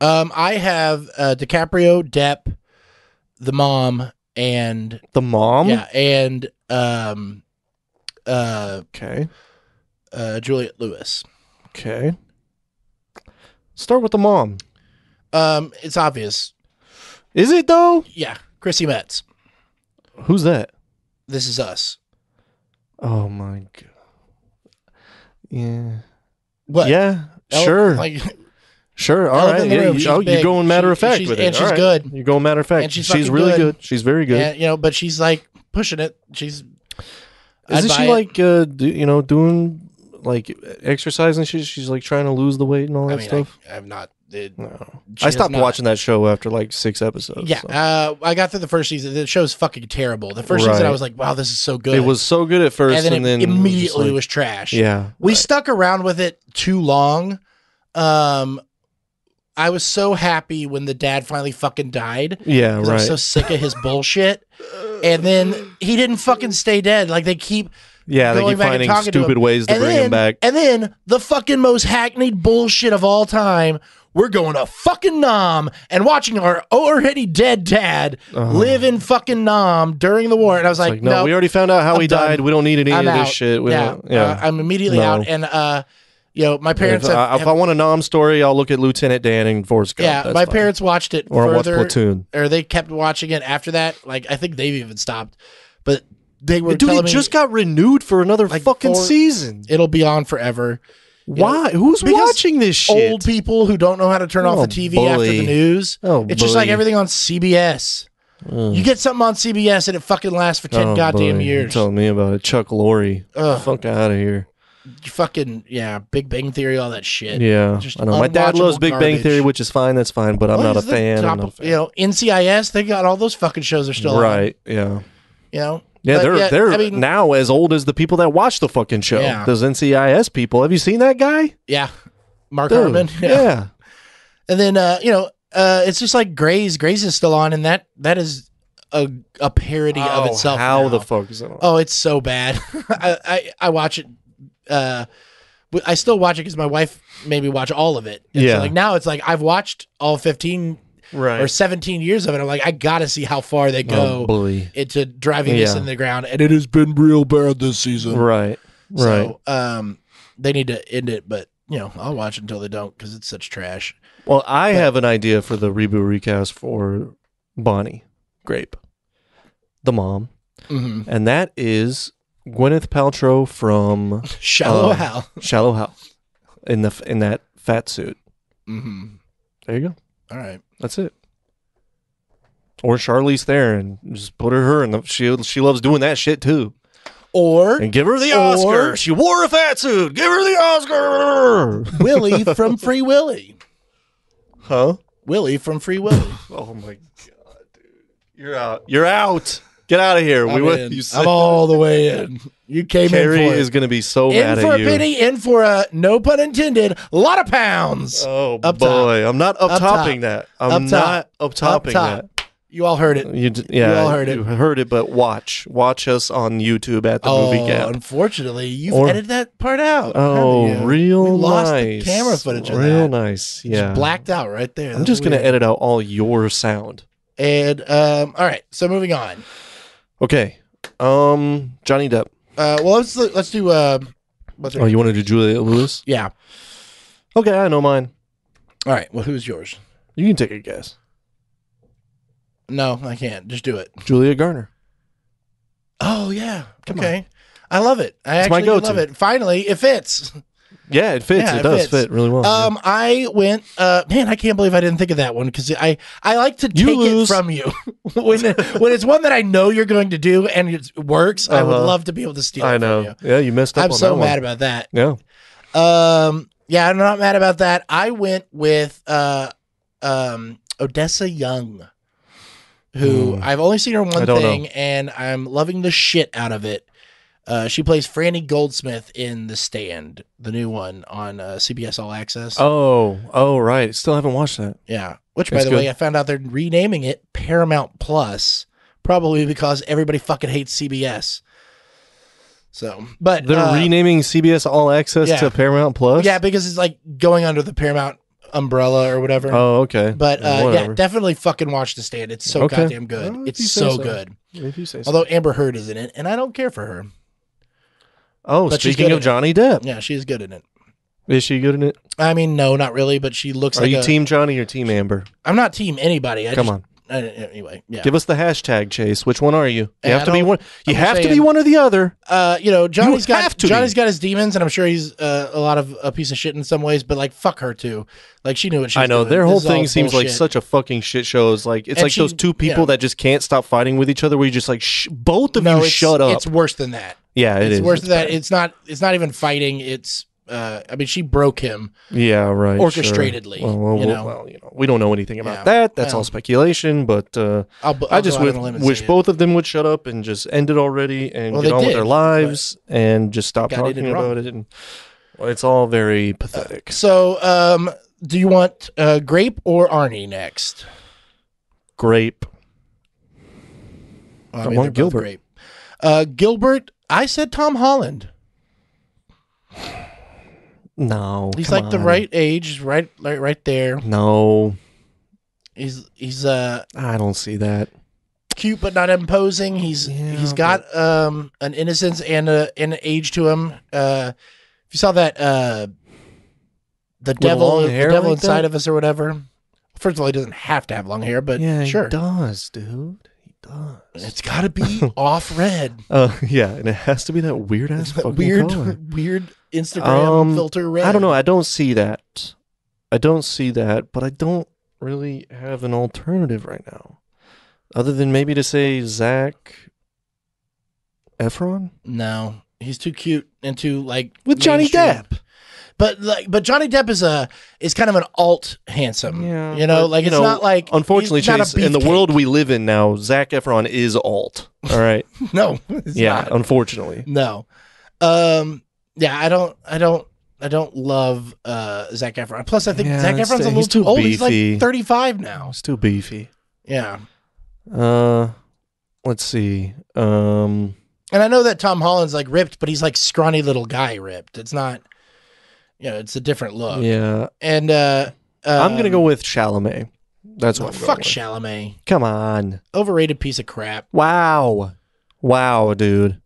I have DiCaprio, Depp, the mom, and the mom. Yeah, and okay, Juliette Lewis. Okay, start with the mom. It's obvious. Is it though? Yeah, Chrissy Metz. Who's that? This Is Us. Oh my god. Yeah. What? Yeah. Sure. Sure. All right. Yeah, you're going matter of fact with it. And she's good. You're going matter of fact. And she's really good. She's very good. And, you know, but she's like pushing it. Isn't she like doing like exercising? She's like trying to lose the weight and all that stuff. I'm not. No. I stopped watching that show after like 6 episodes. Yeah. So. I got through the first season. The show's fucking terrible. The first season I was like, wow, this is so good. It was so good at first, and then immediately it was trash. Yeah. We stuck around with it too long. I was so happy when the dad finally fucking died. Yeah, right. I was so sick of his bullshit. And then he didn't fucking stay dead. Like they keep they keep finding stupid ways to bring him back. And then the fucking most hackneyed bullshit of all time. We're going to fucking Nam and watching our already dead dad live in fucking Nam during the war. And I was like, no, we already found out how he died. We don't need any of this shit. I'm immediately out. And You know, my parents If I want a Nom story, I'll look at Lieutenant Dan and Forrest Gump. Yeah, That's my fine. parents watched it Or further, watch Platoon. or they kept watching it after that. Like, I think they've even stopped. But they were Dude, telling it me just got renewed for another fucking season. it'll be on forever. Why? Who's Because watching this shit? Old people who don't know how to turn off the TV after the news. It's just like everything on CBS. You get something on CBS and it fucking lasts for 10 goddamn years. You're telling me about it. Chuck Lorre. Ugh. Fuck out of here. Fucking, Big Bang Theory, all that shit. Yeah. Just I know. My dad loves Big Bang garbage. Theory, which is fine. That's fine. But I'm not a he's the fan. top I'm not a of- fan. You know, NCIS, they got all those fucking shows are still on. Right. Yeah. You know? Yeah, But they're now as old as the people that watch the fucking show. Yeah. Those NCIS people. Have you seen that guy? Yeah. Mark Dude, Harmon. Yeah. And then, it's just like Grey's. Grey's is still on, and that is a parody of itself. How now. the fuck is it on? Oh, it's so bad. I watch it. I still watch it because my wife made me watch all of it. And so, like, now it's like I've watched all 15 or 17 years of it. I'm like, I gotta see how far they go into driving this in the ground, and it has been real bad this season. Right. So, they need to end it, but I'll watch it until they don't because it's such trash. Well, I have an idea for the reboot recast for Bonnie Grape, the mom, and that is Gwyneth Paltrow from Shallow Hal. Shallow Hal, in that fat suit. Mm-hmm. There you go. All right, that's it. Or Charlize Theron, just put her in the. She loves doing that shit too. And give her the Oscar. She wore a fat suit. Give her the Oscar. Willie from Free Willy. Huh? Willie from Free Willy. Oh my god, dude! You're out. You're out. Get out of here. I'm all the way in. You came Carrie in for it. is going to be so in mad for at a you. penny, in for a no pun intended, lot of pounds. Oh up boy, top. I'm not up topping that. I'm not up topping that. You all heard it. You all heard it. You heard it, but watch us on YouTube at the Movie Gap. Unfortunately, you've edited that part out. Oh, real we lost nice. the camera footage of real that. nice. Yeah, just blacked out right there. I'm just gonna edit out all your sound. And all right, so moving on. Okay, Johnny Depp. Well, let's do. What's you want to do Julia Lewis? Yeah. Okay, I know mine. All right. Well, who's yours? You can take a guess. No, I can't. Just do it. Julia Garner. Oh yeah. Come okay. on. I love it. I It's my actually go-to. love it. Finally, it fits. Yeah, it fits. Yeah, it does fits. fit really well. Yeah. I went. Man, I can't believe I didn't think of that one because I like to You take lose. it from you when it's one that I know you're going to do and it works. I would love to be able to steal. I it know. From you. Yeah, you messed up. I'm on so that mad one. about that. Yeah. Yeah, I'm not mad about that. I went with Odessa Young, who I've only seen her one thing, and I'm loving the shit out of it. She plays Franny Goldsmith in The Stand, the new one on CBS All Access. Oh, right. Still haven't watched that. Yeah. Which, by That's the good. way, I found out they're renaming it Paramount Plus, probably because everybody fucking hates CBS. So, but They're renaming CBS All Access yeah. to Paramount Plus? Yeah, because it's like going under the Paramount umbrella or whatever. Oh, okay. But yeah, Whatever. definitely fucking watch The Stand. It's so Okay. goddamn good. Well, if you It's say so so. good. If you say so. Although Amber Heard is in it, and I don't care for her. Oh, but she's speaking good of in it. Johnny Depp. Yeah, she's good in it. Is she good in it? I mean, no, not really, but she looks Are like you Team Johnny or Team Amber? I'm not team anybody. Come on. Anyway, yeah. Give us the hashtag, Chase. Which one are you? You have to be one. You I'm have to saying- be one or the other. Johnny's have to be. got his demons, and I'm sure he's a lot of a piece of shit in some ways. But like, fuck her too. Like, she knew what she was I know doing. their This whole is all thing seems like bullshit. such a fucking shit show. It's like And those two people that just can't stop fighting with each other. Where you just like both of you it's, shut up. It's worse than that. Yeah, It's is. worse It's than that. bad. It's not even fighting. It's I mean, she broke him. Yeah, right. Orchestratedly, Sure. Well, you know. well, we don't know anything about Yeah. that. That's Well, all speculation. But I'll I just go out on a limb and wish say it. both of them would shut up and just end it already and Well, get they on with did, their lives and just stop got talking ended wrong. about it. And it's all very pathetic. So, do you want Grape or Arnie next? Grape. Well, I mean, want they're both Gilbert. Grape. Gilbert, I said Tom Holland. No, He's come like the on. right age, right there. No, He's I don't see that. cute but not imposing. He's got an innocence and an age to him. If you saw that the With devil, long the hair devil like inside that? of us or whatever. First of all, he doesn't have to have long hair, but Yeah, sure. he does, dude. He does. It's got to be off red. Yeah, and it has to be that weird ass fucking color. Weird Instagram filter red. I don't know. I don't see that. But I don't really have an alternative right now, other than maybe to say Zac Efron. No, he's too cute and too like With Johnny mainstream. Depp. But Johnny Depp is kind of an alt handsome. Yeah, you know, but, like you it's know, not like unfortunately, he's not a Chase, in the beefcake. world we live in now, Zac Efron is alt. All right. No, it's Yeah, not. unfortunately. No. Yeah, I don't love Zac Efron. Plus, I think Yeah, Zac Efron's a little he's too too old. He's beefy. like 35 now. It's too beefy. Yeah. Let's see. And I know that Tom Holland's like ripped, but he's like scrawny little guy ripped. It's not, it's a different look. Yeah. And I'm gonna go with Chalamet. That's what I'm going fuck with. Chalamet. Come on. Overrated piece of crap. Wow, dude.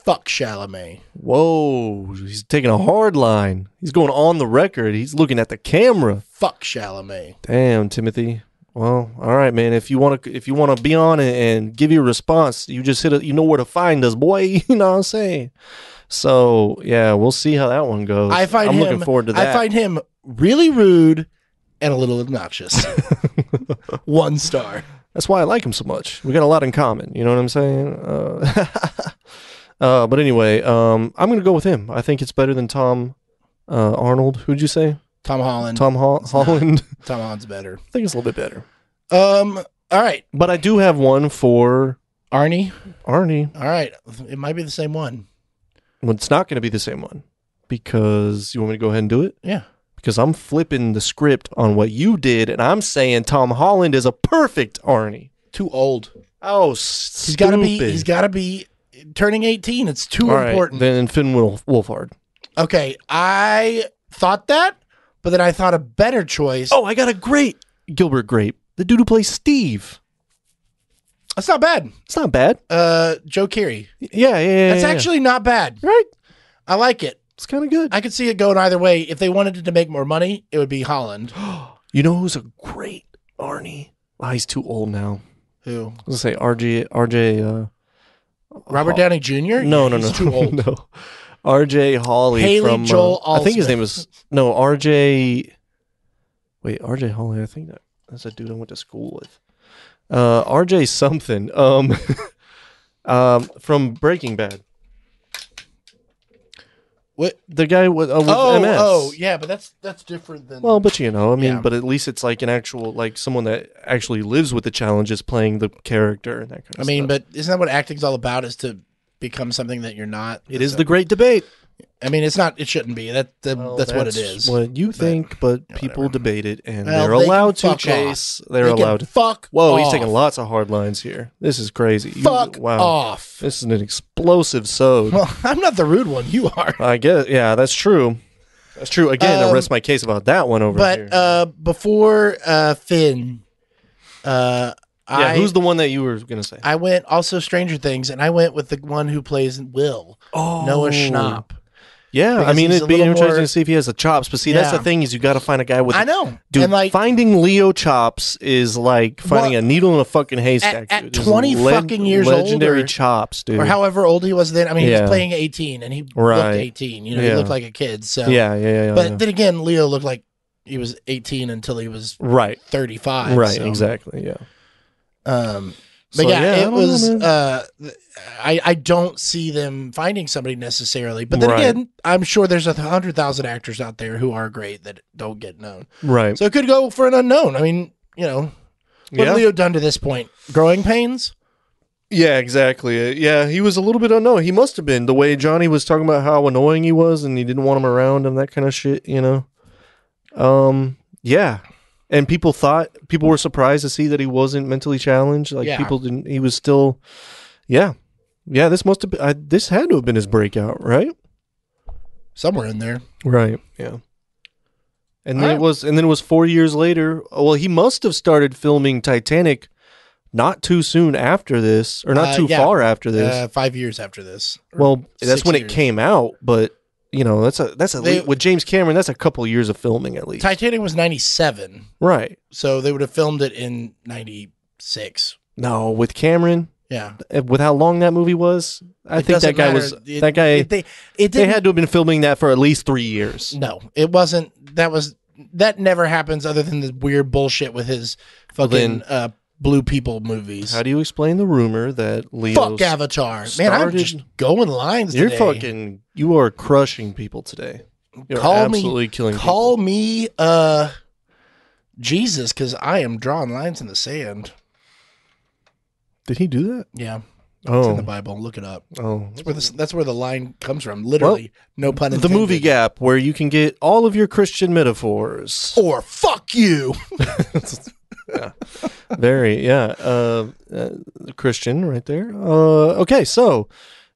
Fuck Chalamet. Whoa, he's taking a hard line. He's going on the record. He's looking at the camera. Fuck Chalamet. Damn, Timothy. Well, all right, man. If you want to be on and give your response, you just you know where to find us, boy. You know what I'm saying? So yeah, we'll see how that one goes. I'm looking forward to that. I find him really rude and a little obnoxious. 1 star. That's why I like him so much. We got a lot in common. You know what I'm saying? But anyway, I'm going to go with him. I think it's better than Tom Arnold. Who'd you say? Tom Holland. Holland. Tom Holland's better. I think it's a little bit better. All right. But I do have one for Arnie. All right. It might be the same one. Well, it's not going to be the same one because you want me to go ahead and do it? Yeah. Because I'm flipping the script on what you did, and I'm saying Tom Holland is a perfect Arnie. Too old. Oh, He's got to be turning 18. It's too important. Then Finn Wolfhard. Okay, I thought that, but then I thought a better choice. Oh, I got a great Gilbert Grape. The dude who plays Steve. That's not bad. It's not bad. Joe Keery. Yeah. That's actually not bad. Right. I like it. It's kind of good. I could see it going either way. If they wanted to make more money, it would be Holland. You know who's a great Arnie? Oh, he's too old now. Who? I was going to say RJ. Robert Downey Jr.? No. He's too old. No. RJ Hawley Haley from Joel I think his Osment. name was RJ. Wait, RJ Hawley. I think that's a dude I went to school with. RJ something. From Breaking Bad. What? The guy with MS. Oh, yeah, but that's different than. Well, but Yeah. but at least it's like an actual, like someone that actually lives with the challenges playing the character and that kind of stuff. but isn't that what acting's all about? Is to become something that you're not? It is the great debate. It's not. It shouldn't be. That's what it is. What you think, but people debate it, and Well, they're they can allowed to, fuck Chase. off. They're They can allowed to. fuck Whoa, he's off. taking lots of hard lines here. This is crazy. Fuck off. This is an explosive sode. Well, I'm not the rude one. You are. I guess. Yeah, that's true. That's true. Again, I rest my case about that one over here. But before Finn, who's the one that you were going to say? I went also Stranger Things, and I went with the one who plays Will, Noah Schnapp. Yeah, Because he's it'd a be little interesting more- to see if he has the chops. But see, that's Yeah. the thing is you got to find a guy with. I know, Dude, and like finding Leo chops is like finding a needle in a fucking haystack. at dude. Just 20 fucking years old, legendary or- chops, dude. or however old he was then. He Yeah. was playing 18, and he looked Right. 18. He Yeah. looked like a kid. So Yeah. But then again, Leo looked like he was 18 until he was right, 35. right, so. exactly, yeah. But So, yeah, I it don't was. know, man. I don't see them finding somebody necessarily. But then Right. again, I'm sure there's 100,000 actors out there who are great that don't get known. Right. So it could go for an unknown. What Yeah. have Leo done to this point? Growing pains? Yeah, exactly. Yeah, he was a little bit unknown. He must have been the way Johnny was talking about how annoying he was, and he didn't want him around and that kind of shit. Yeah. And people were surprised to see that he wasn't mentally challenged. Like Yeah. people didn't. He was still. Yeah. This must have been. This had to have been his breakout, right? Somewhere in there. Right. Yeah. And then All right. it was 4 years later. Well, he must have started filming Titanic not too soon after this, or not too yeah. far after this. 5 years after this. Or Well, that's 6 when it years. came out, but with James Cameron, that's a couple years of filming at least. Titanic was 97. Right. So they would have filmed it in 96. No, with Cameron, Yeah. with how long that movie was, I think that guy was that guy. They had to have been filming that for at least 3 years. No, it wasn't. That never happens other than the weird bullshit with his fucking blue people movies. How do you explain the rumor that Leo fuck Avatar? Man, I'm just going lines You're today. you are crushing people today. You're absolutely killing people. Call me Jesus, because I am drawing lines in the sand. Did he do that? Yeah. Oh. It's in the Bible. Look it up. Oh. That's where the line comes from. Literally. No pun intended. The movie gap, where you can get all of your Christian metaphors. Or fuck you. Yeah. Very, Christian right there. Okay, so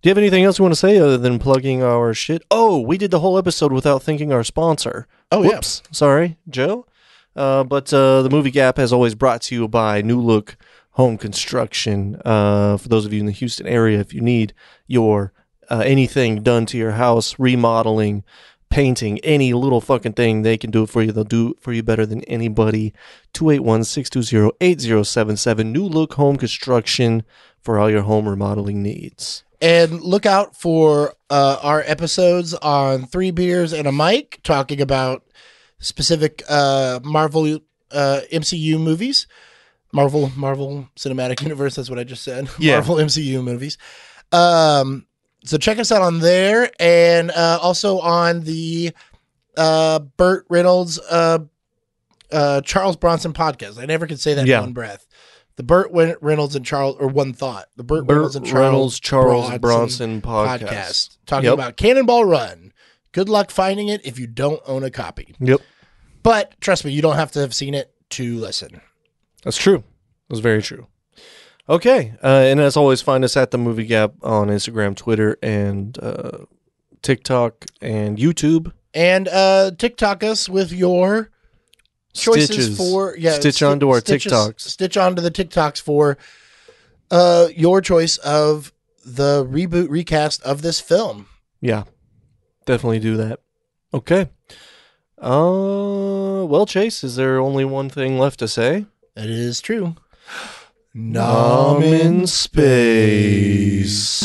do you have anything else you want to say other than plugging our shit? Oh, we did the whole episode without thanking our sponsor. Oh, Whoops. Yeah. Sorry, Joe. But the movie gap, as always, brought to you by New Look Home Construction. For those of you in the Houston area, if you need your anything done to your house, remodeling, painting, any little fucking thing, they can do it for you. They'll do it for you better than anybody. 281-620-8077. New Look Home Construction for all your home remodeling needs. And look out for our episodes on 3 Beers and a Mic, talking about specific Marvel MCU movies. Marvel Cinematic Universe, that's what I just said. Yeah. Marvel MCU movies. So check us out on there, and also on the Burt Reynolds Charles Bronson podcast. I never could say that in one breath. The Burt Reynolds and Charles, or one thought. The Burt Reynolds and Charles Bronson podcast. Talking about Cannonball Run. Good luck finding it if you don't own a copy. Yep. But trust me, you don't have to have seen it to listen. That's true. That's very true. Okay. And as always, find us at The Movie Gap on Instagram, Twitter, and TikTok, and YouTube. And TikTok us with your choices for... Stitch onto our TikToks. Stitch onto the TikToks for your choice of the reboot recast of this film. Yeah. Definitely do that. Okay. Well, Chase, is there only one thing left to say? That is true. Nom in space.